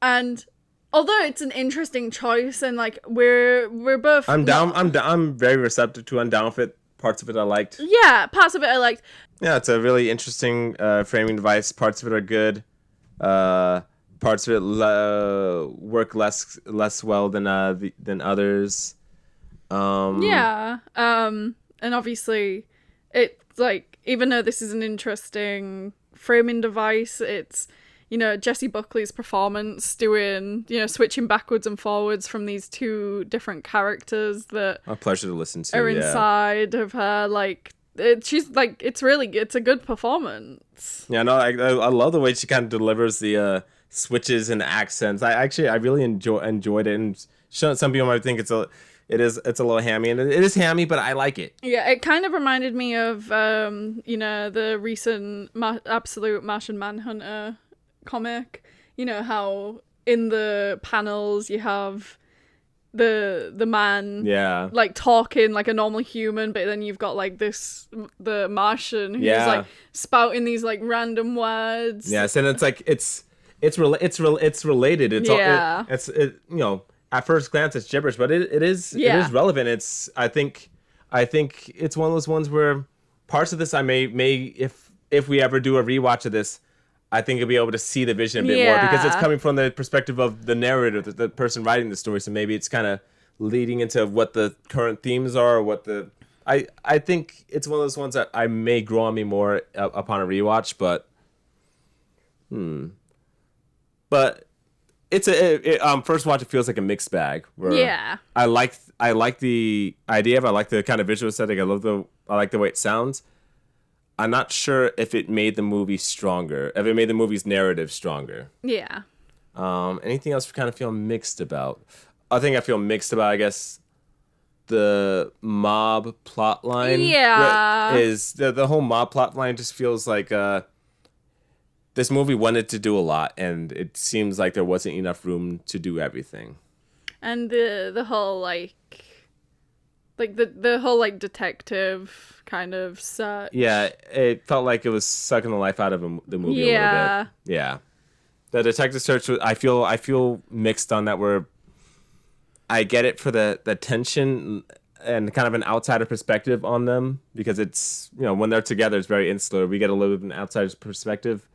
And although it's an interesting choice, and like we're both, I'm very receptive to. I'm down with it. Parts of it I liked. Yeah, parts of it I liked. Yeah, it's a really interesting framing device. Parts of it are good. Parts of it work less well than others. And obviously, it's like even though this is an interesting framing device, it's Jessie Buckley's performance doing switching backwards and forwards from these two different characters that a pleasure to listen to are inside of her. Like she's like it's a good performance. Yeah, no, I love the way she kind of delivers the switches and accents. I really enjoyed it, and some people might think it's a little hammy, and it is hammy, but I like it. Yeah, it kind of reminded me of the recent Absolute Martian Manhunter comic. How in the panels you have the man like talking like a normal human, but then you've got like the Martian who's like spouting these like random words. Yes, and it's like it's related. It's at first glance it's gibberish, but it is relevant. I think it's one of those ones where parts of this I may if we ever do a rewatch of this, I think you'll be able to see the vision a bit more because it's coming from the perspective of the narrator, the person writing the story. So maybe it's kind of leading into what the current themes are, or what I think it's one of those ones that I may grow on me more upon a rewatch, but it's first watch it feels like a mixed bag. Where I like the idea of I like the kind of visual aesthetic. I like the way it sounds. I'm not sure if it made the movie stronger, if it made the movie's narrative stronger. Yeah. Anything else you kind of feel mixed about? I think I feel mixed about, I guess, the mob plot line. Yeah. Is the whole mob plot line just feels like this movie wanted to do a lot, and it seems like there wasn't enough room to do everything. And the whole like the whole like detective kind of search. Yeah, it felt like it was sucking the life out of the movie a little bit. Yeah. The detective search, I feel mixed on that, where I get it for the tension and kind of an outsider perspective on them, because it's, when they're together, it's very insular. We get a little bit of an outsider's perspective.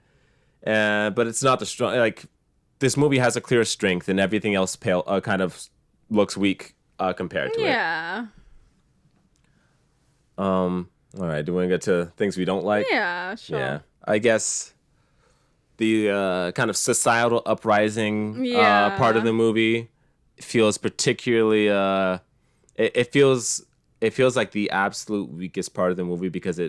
But it's not the strong, like, this movie has a clear strength and everything else kind of looks weak compared to it. Yeah. All right, do we want to get to things we don't like? Yeah, sure. Yeah. I guess kind of societal uprising Yeah. part of the movie feels particularly it feels like the absolute weakest part of the movie because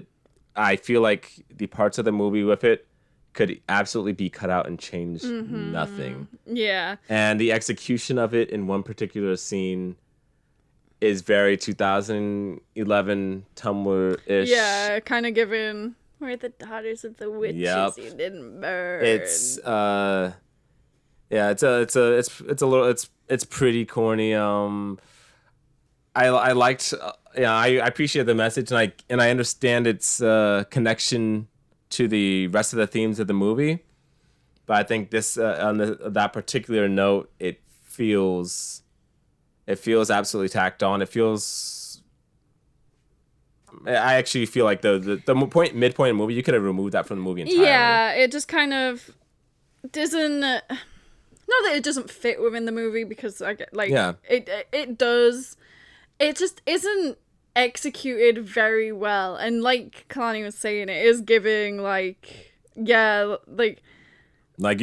I feel like the parts of the movie with it could absolutely be cut out and change nothing. Yeah. And the execution of it in one particular scene is very 2011 Tumblr-ish. Yeah, kind of giving, we're the daughters of the witches you didn't burn. It's it's pretty corny. I liked I appreciate the message and I understand its connection to the rest of the themes of the movie, but I think this on that particular note it feels absolutely tacked on. It feels I actually feel like the midpoint of the movie you could have removed that from the movie entirely. Yeah, it just kind of doesn't. Not that it doesn't fit within the movie because it does. It just isn't executed very well, and like Kalani was saying, it is giving like you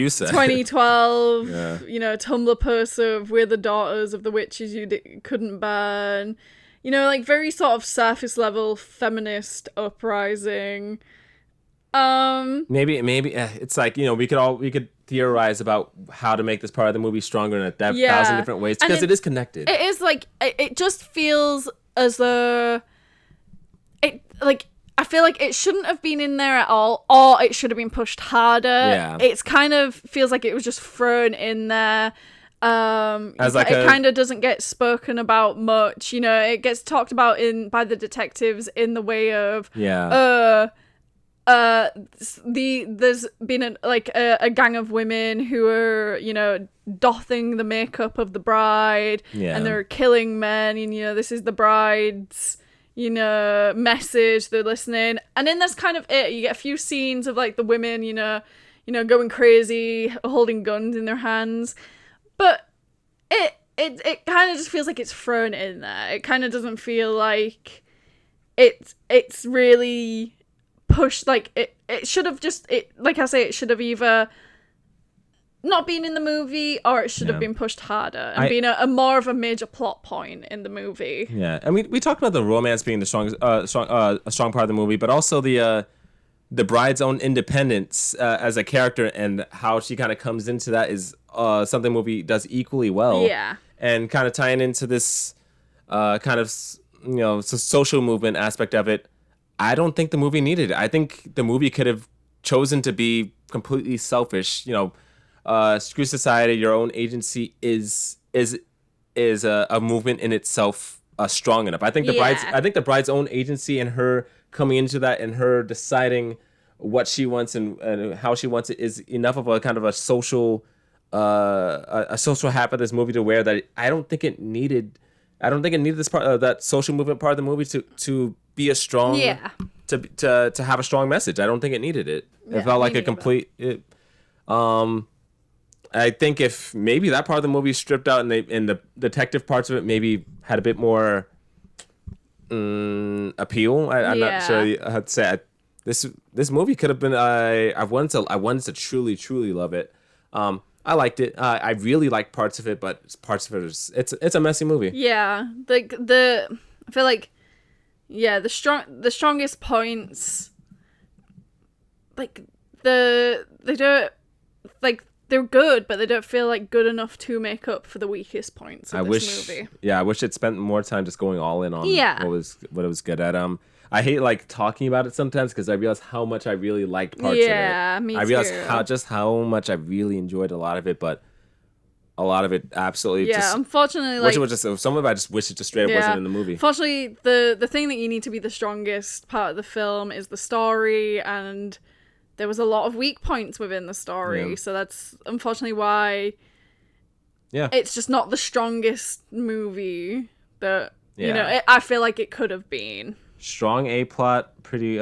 said 2012 yeah. Tumblr post of we're the daughters of the witches you couldn't burn, like very sort of surface level feminist uprising. Maybe it's like we could theorize about how to make this part of the movie stronger in a thousand different ways because it is connected. It is like it just feels as though I feel like it shouldn't have been in there at all, or it should have been pushed harder. Yeah. It's kind of feels like it was just thrown in there. It kind of doesn't get spoken about much. It gets talked about by the detectives in the way of there's been a gang of women who are doffing the makeup of the bride and they're killing men, and this is the bride's message they're listening, and then that's kind of it. You get a few scenes of like the women going crazy, holding guns in their hands, but it kind of just feels like it's thrown in there. It kind of doesn't feel like it's really pushed. Like it should have just like I say, it should have either not been in the movie or it should have been pushed harder and been a more of a major plot point in the movie. Yeah, and we talked about the romance being the strongest a strong part of the movie, but also the bride's own independence as a character and how she kind of comes into that is something the movie does equally well. Yeah, and kind of tying into this kind of social movement aspect of it. I don't think the movie needed it. I think the movie could have chosen to be completely selfish. Screw society. Your own agency is a movement in itself strong enough. I think the bride's own agency and her coming into that and her deciding what she wants and how she wants it is enough of a kind of a social half of this movie to where that I don't think it needed this part that social movement part of the movie to be a strong to have a strong message. I don't think it needed it. It felt like a complete I think if maybe that part of the movie stripped out and the detective parts of it maybe had a bit more appeal. I'm not sure how to say it. This movie could have been. I wanted to truly love it. I liked it. I really liked parts of it, but parts of it it's a messy movie. Yeah, I feel like the strongest points, like they don't like. They're good, but they don't feel like good enough to make up for the weakest points of this movie. Yeah, I wish it spent more time just going all in on what it was good at. I hate like talking about it sometimes because I realize how much I really liked parts of it. Yeah, me too. I realized how much I really enjoyed a lot of it, but a lot of it absolutely unfortunately, some of it I just wish it just straight up wasn't in the movie. Unfortunately, the thing that you need to be the strongest part of the film is the story, and there was a lot of weak points within the story, so that's unfortunately why it's just not the strongest movie that I feel like it could have been. Strong A plot, pretty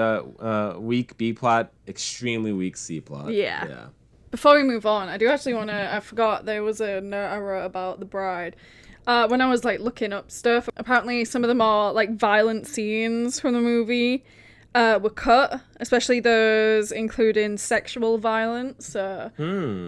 weak B plot, extremely weak C plot. Yeah. Before we move on, I do actually want to, I forgot there was a note I wrote about the bride. When I was like looking up stuff, apparently some of the more like violent scenes from the movie were cut, especially those including sexual violence. So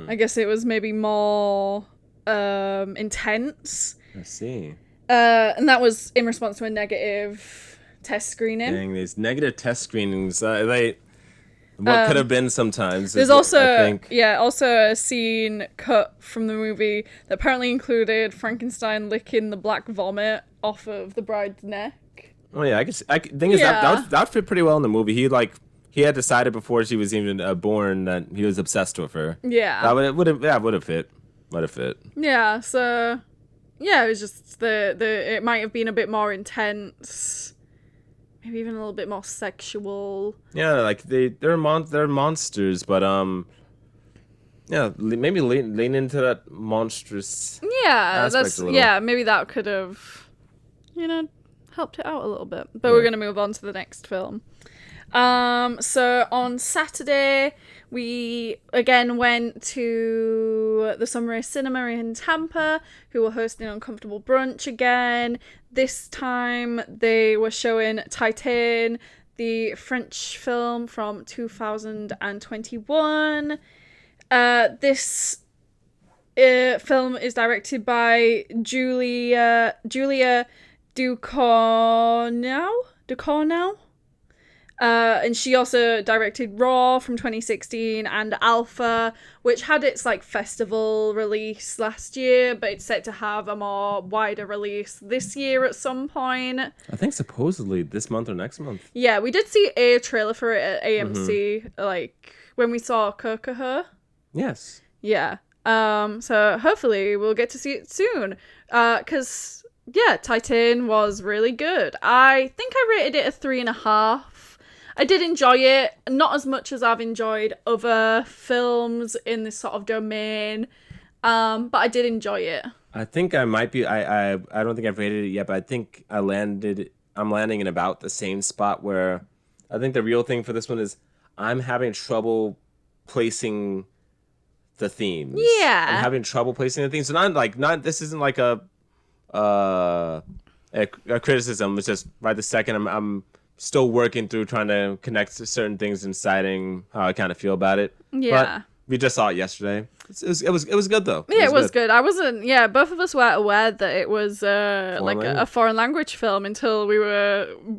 I guess it was maybe more intense. I see. And that was in response to a negative test screening. Dang, these negative test screenings, what could have been sometimes. There's also a scene cut from the movie that apparently included Frankenstein licking the black vomit off of the bride's neck. Oh yeah, that would fit pretty well in the movie. He had decided before she was even born that he was obsessed with her. Yeah, that would have fit. Might have fit. Yeah, so yeah, it was just it might have been a bit more intense, maybe even a little bit more sexual. Yeah, like they're monsters, but yeah, maybe lean into that monstrous. Yeah, maybe that could have, helped it out a little bit. But we're going to move on to the next film. So on Saturday, we again went to the SunRay Cinema in Tampa, who were hosting Uncomfortable Brunch again. This time they were showing Titane, the French film from 2021. This film is directed by Julia Ducournau. And she also directed Raw from 2016 and Alpha, which had its festival release last year, but it's set to have a more wider release this year at some point. I think supposedly this month or next month. Yeah, we did see a trailer for it at AMC, when we saw Kokoho. Yes. Yeah. So hopefully we'll get to see it soon. 'Cause Titane was really good. I think I rated it a 3.5. I did enjoy it, not as much as I've enjoyed other films in this sort of domain, but I did enjoy it. I think I might be. I don't think I've rated it yet, but I think I'm landing in about the same spot where I think the real thing for this one is I'm having trouble placing the themes. Yeah, I'm having trouble placing the themes. So this isn't like a criticism. It's just right this second I'm still working through trying to connect to certain things and deciding how I kind of feel about it. Yeah. But we just saw it yesterday. It was good though. Yeah, it was good. I wasn't. Yeah, both of us weren't aware that it was a foreign language film until we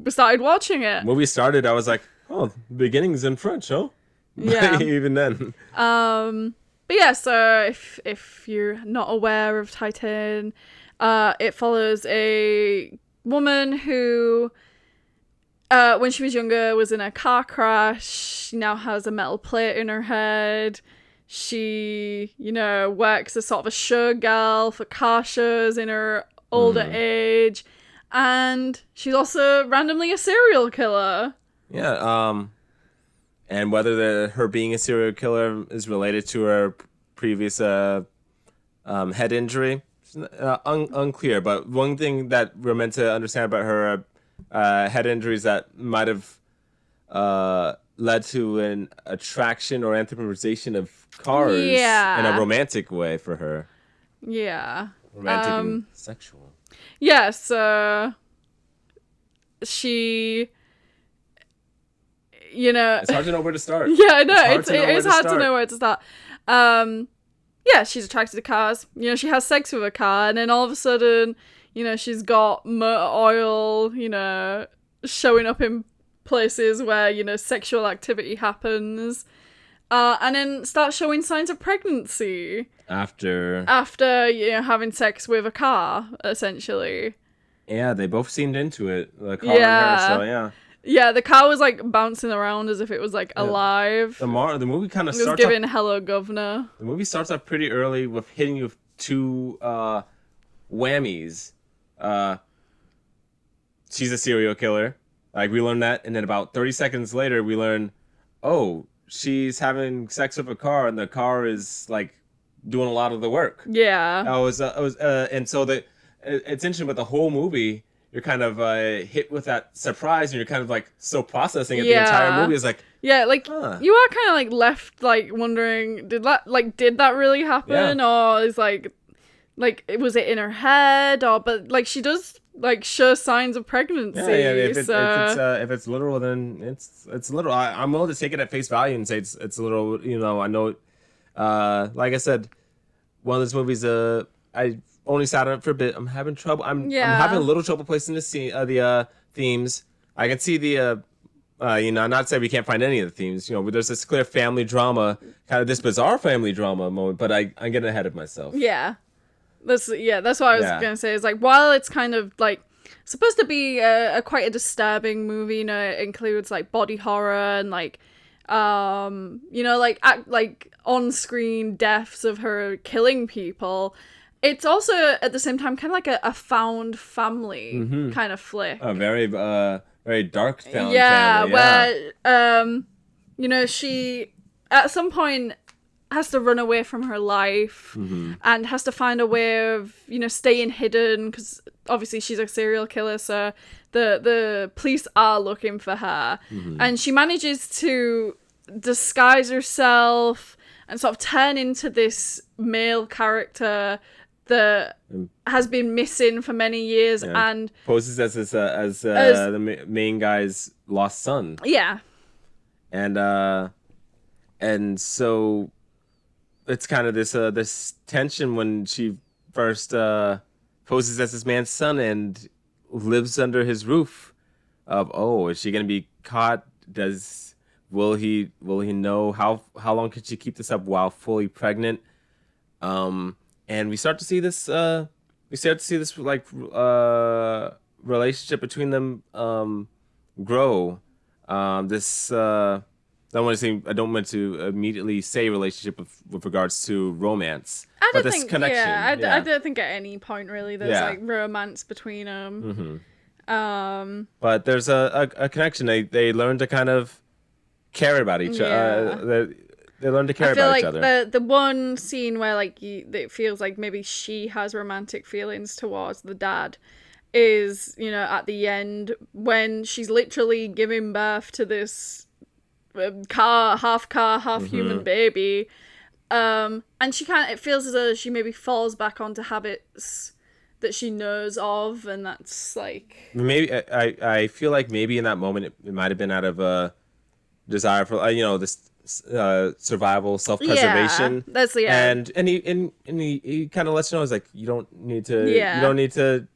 started watching it. When we started, I was like, "Oh, the beginning's in French, huh?" Yeah. Even then. But yeah, so if you're not aware of Titane, it follows a woman who, when she was younger, was in a car crash. She now has a metal plate in her head. She, works as sort of a show girl for car shows in her older age. And she's also randomly a serial killer. Yeah, and whether her being a serial killer is related to her previous head injury, unclear. But one thing that we're meant to understand about her head injuries that might have led to an attraction or anthropomorphization of cars in a romantic way for her. Yeah. Romantic and sexual. Yeah, so she... it's hard to know where to start. Yeah, I know. It is hard to know where to start. She's attracted to cars. She has sex with a car, and then all of a sudden, she's got motor oil, showing up in places where, sexual activity happens. And then starts showing signs of pregnancy. After, having sex with a car, essentially. Yeah, they both seemed into it. The car and her, so yeah. Yeah, the car was bouncing around as if it was alive. The movie kind of starts. It was giving "Hello, Governor." The movie starts off pretty early with hitting you with two whammies. She's a serial killer. We learn that, and then about 30 seconds later, we learn, oh, she's having sex with a car, and the car is doing a lot of the work. Yeah. And so it's interesting with the whole movie. You're kind of hit with that surprise, and you're kind of still processing it. The entire movie is you are kind of left wondering, did that really happen, or is was it in her head, or but she does like show signs of pregnancy. Yeah. So If it's literal, then it's literal. I'm willing to take it at face value and say it's literal. You know, I know. Like I said, one of those movies. I only sat on it for a bit. I'm having trouble. I'm having a little trouble placing the themes. I can see the you know, not to say we can't find any of the themes. You know, there's this clear family drama, kind of this bizarre family drama moment. But I'm getting ahead of myself. yeah, that's what I was gonna say. Is like, while it's kind of like supposed to be a quite a disturbing movie, you know, it includes like body horror and like you know, like on-screen deaths of her killing people. It's also at the same time kind of like a found family kind of flick. A very very dark found family. Yeah, where you know, she at some point has to run away from her life and has to find a way of, you know, staying hidden, because obviously she's a serial killer, so the police are looking for her. And she manages to disguise herself and sort of turn into this male character that has been missing for many years, and poses as the main guy's lost son. Yeah. And so it's kind of this tension when she first poses as this man's son and lives under his roof. Of is she gonna be caught? Will he know how long can she keep this up while fully pregnant? And we start to see this like relationship between them grow. I don't want to immediately say relationship with regards to romance. I don't think at any point really there's like romance between them. But there's a connection. They learn to kind of care about each other. They learn to care about each other. I feel like the one scene where like it feels like maybe she has romantic feelings towards the dad is, you know, at the end when she's literally giving birth to this half human baby, and it feels as though she maybe falls back onto habits that she knows of, and that's like maybe I feel like maybe in that moment it might have been out of a desire for you know, this survival, self-preservation. That's and he kind of lets you know, it's like you don't need to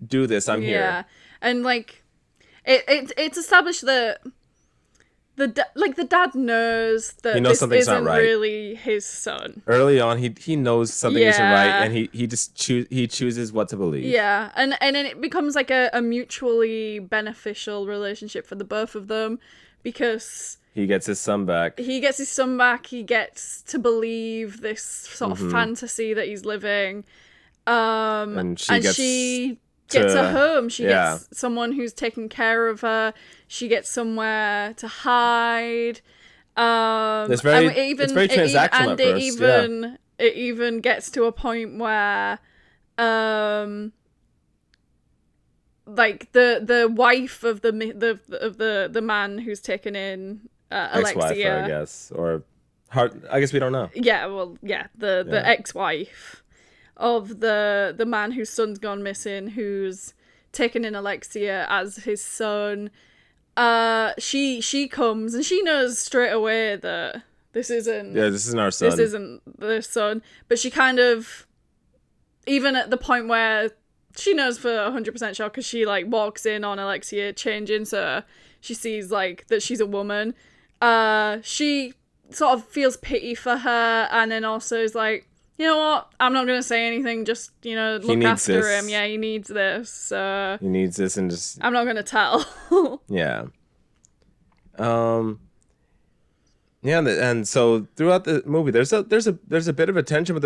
do this. I'm here. And like it's established that the dad knows that this isn't really his son. Early on, he knows something isn't right, and he just chooses what to believe. Yeah, and then it becomes like a mutually beneficial relationship for the both of them, because he gets his son back. He gets to believe this sort of fantasy that he's living. And she gets a home. She gets someone who's taking care of her. She gets somewhere to hide. It's very transactional at first. It even gets to a point where like the wife of the man who's taken in Alexia, ex-wife, I guess, or I guess we don't know. Yeah, well, yeah, the ex-wife of the man whose son's gone missing, who's taken in Alexia as his son. She comes and she knows straight away that this isn't our son. This isn't their son. But she kind of, even at the point where she knows for 100% sure, because she like walks in on Alexia changing, so she sees like that she's a woman. She sort of feels pity for her, and then also is like, you know what? I'm not gonna say anything. Just, you know, look after him. Yeah, he needs this. So he needs this, and just I'm not gonna tell. Yeah. Yeah, and so throughout the movie, there's a bit of a tension, but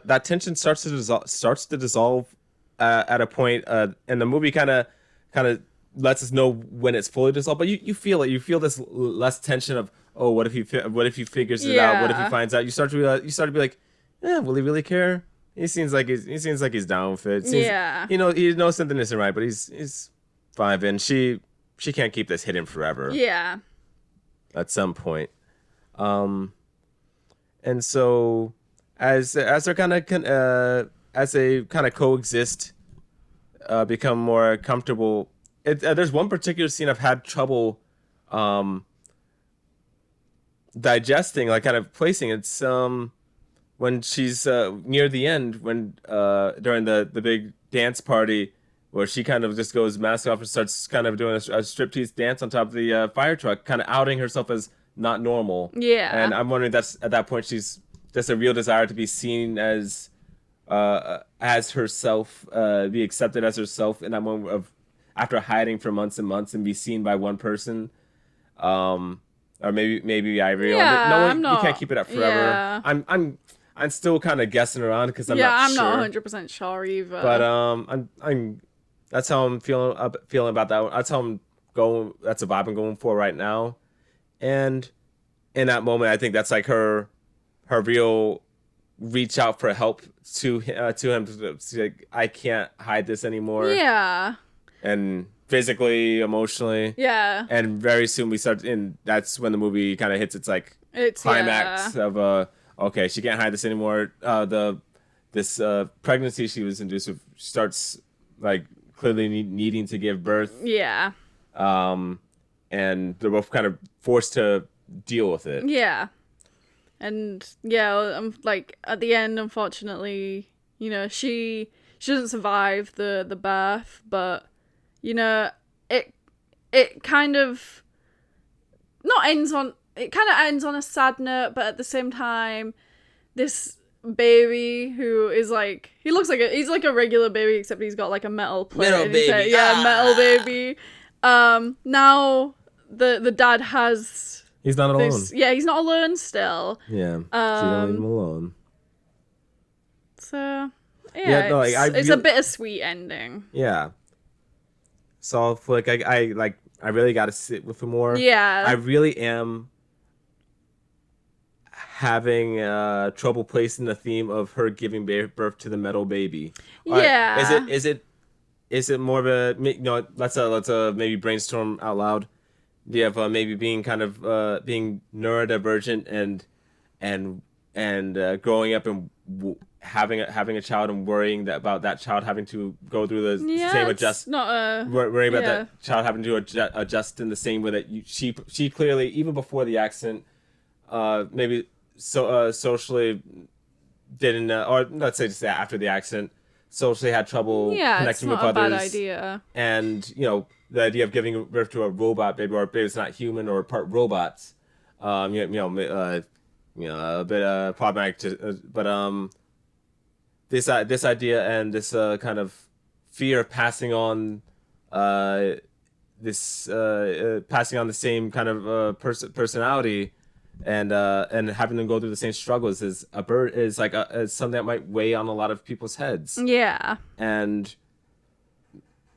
that tension starts to dissolve at a point, and the movie kind of lets us know when it's fully dissolved. But you feel it. You feel this less tension of, oh, what if he figures it out? What if he finds out? You start to be like, yeah, will he really care? He seems like he's down with it. You know, he knows something isn't right, but he's fine. And she can't keep this hidden forever. Yeah. At some point. And so as they kind of coexist, become more comfortable. There's one particular scene I've had trouble digesting, like kind of placing. It's when she's near the end, when during the big dance party, where she kind of just goes mask off and starts kind of doing a striptease dance on top of the fire truck, kind of outing herself as not normal. Yeah. And I'm wondering, that's at that point she's just a real desire to be seen as herself, be accepted as herself in that moment of after hiding for months and months and be seen by one person. Or maybe Ivory. Yeah, no one, I'm not, you can't keep it up forever. Yeah. I'm still kind of guessing around because I'm not sure. I'm not 100% sure either. But I'm that's how I'm feeling about that one. That's how I'm going. That's a vibe I'm going for right now. And in that moment, I think that's like her real reach out for help to him. To like, I can't hide this anymore. Yeah. And physically, emotionally. Yeah. And very soon we start in. That's when the movie kind of hits its climax of okay, she can't hide this anymore. This pregnancy she was induced with starts like clearly needing to give birth. Yeah. And they're both kind of forced to deal with it. Yeah. And yeah, I'm like at the end, unfortunately, she doesn't survive the birth, but it kind of ends on a sad note, but at the same time, this baby who is like, he's like a regular baby, except he's got like a metal plate. Metal baby. Metal baby. Now the dad has. He's not alone. He's not alone still. Yeah. She don't leave him alone. So it's a bittersweet ending. Yeah. So like I really got to sit with him more. Yeah. I really am having trouble placing the theme of her giving birth to the metal baby. Yeah. Is it more of a let's maybe brainstorm out loud. Do you have maybe being kind of being neurodivergent and growing up and having a child and worrying about that child having to go through the same worrying about that child having to adjust in the same way that she clearly, even before the accident, maybe socially didn't, or let's say just after the accident, socially had trouble connecting with others. Bad idea. And the idea of giving birth to a robot baby, or a baby that's not human or part robots, a bit problematic. But this idea and this kind of fear of passing on passing on the same kind of personality, and having them go through the same struggles is something that might weigh on a lot of people's heads. Yeah. And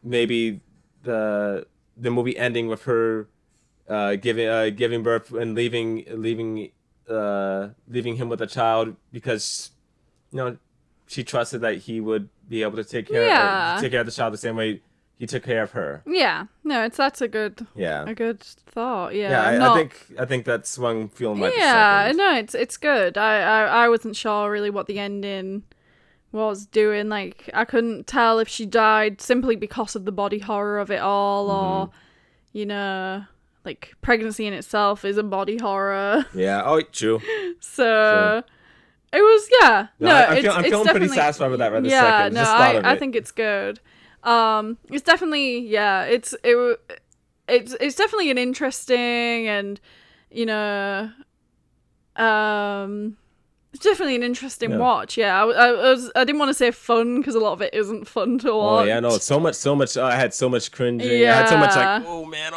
maybe the movie ending with her giving birth and leaving him with a child because she trusted that he would be able to take care of the child the same way he took care of her. Yeah. No, that's a good thought. Yeah. Yeah, I think that's what I'm feeling like. Yeah, no, it's good. I wasn't sure really what the ending was doing. Like, I couldn't tell if she died simply because of the body horror of it all, or like pregnancy in itself is a body horror. Yeah. Oh, true. So it was I'm feeling pretty satisfied with that right this second. I think it's good. It's definitely it's definitely an interesting and it's definitely an interesting watch. Yeah, I didn't want to say fun because a lot of it isn't fun to watch. Oh yeah, no, so much. I had so much cringing. Yeah. I had so much like, oh man.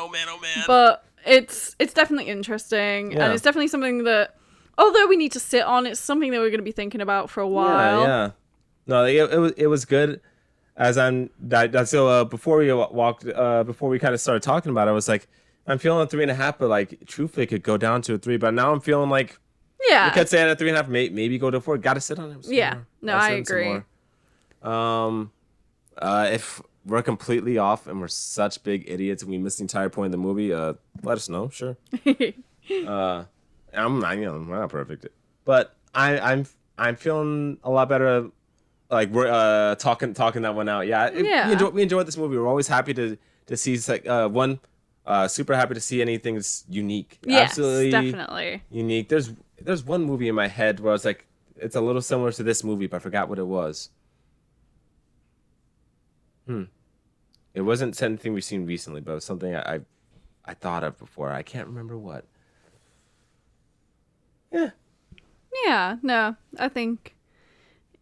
But it's definitely interesting, and it's definitely something that, although we need to sit on, it's something that we're going to be thinking about for a while. Yeah. No, it was good. Before we kind of started talking about it, I was like, I'm feeling a 3.5, but like truthfully it could go down to a 3. But now I'm feeling like, we could say at a 3.5, maybe go to a 4. Got to sit on it. Yeah, no, I agree. If we're completely off and we're such big idiots and we missed the entire point of the movie, let us know. Sure. I'm not perfect, but I'm feeling a lot better like we're talking that one out. Yeah, Yeah. we enjoyed this movie. We're always happy to see one. Super happy to see anything that's unique. Yes, Absolutely definitely. unique. There's one movie in my head where I was like, it's a little similar to this movie, but I forgot what it was. It wasn't anything we've seen recently, but it was something I thought of before. I can't remember what. Yeah, Yeah, no, I think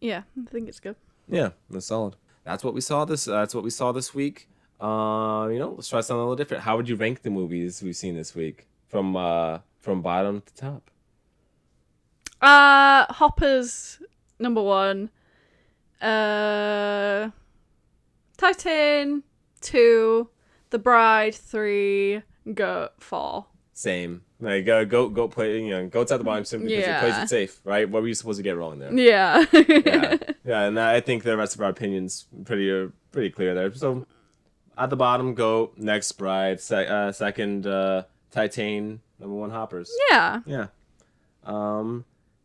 it's good. yeah, that's solid. That's what we saw this. That's what we saw this week. Let's try something a little different. How would you rank the movies we've seen this week from bottom to top? Hopper's number 1. Titane 2. The Bride 3. Goat 4. Same. Like go play. Goat's at the bottom simply because it plays it safe, right? What were you supposed to get wrong there? Yeah. Yeah, and I think the rest of our opinions pretty clear there. So at the bottom, Goat. Next, Bride. Second, Titane. Number 1, Hoppers. Yeah. Yeah.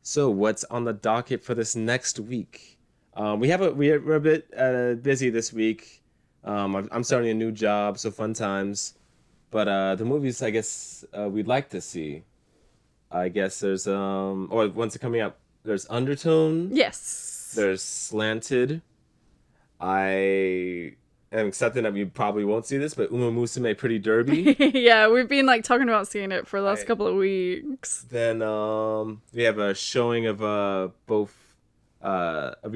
So what's on the docket for this next week? We're a bit busy this week. I'm starting a new job, so fun times. But the movies, I guess, we'd like to see. I guess there's or once it's coming up, there's Undertone. Yes. There's Slanted. I am accepting that we probably won't see this, but Uma Musume Pretty Derby. Yeah, we've been talking about seeing it for the last couple of weeks. Then we have a showing of a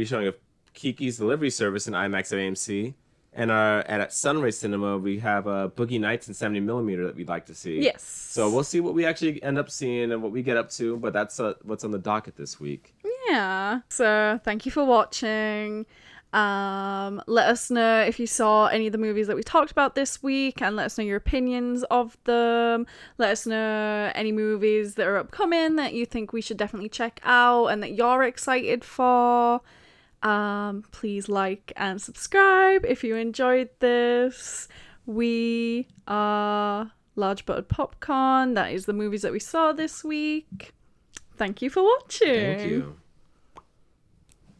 showing of Kiki's Delivery Service in IMAX at AMC. And at SunRay Cinema, we have Boogie Nights in 70mm that we'd like to see. Yes. So we'll see what we actually end up seeing and what we get up to, but that's what's on the docket this week. Yeah. So thank you for watching. Let us know if you saw any of the movies that we talked about this week, and let us know your opinions of them. Let us know any movies that are upcoming that you think we should definitely check out and that you're excited for. Please like and subscribe if you enjoyed this. We are Large Buttered Popcorn. That is the movies that we saw this week. Thank you for watching. Thank you.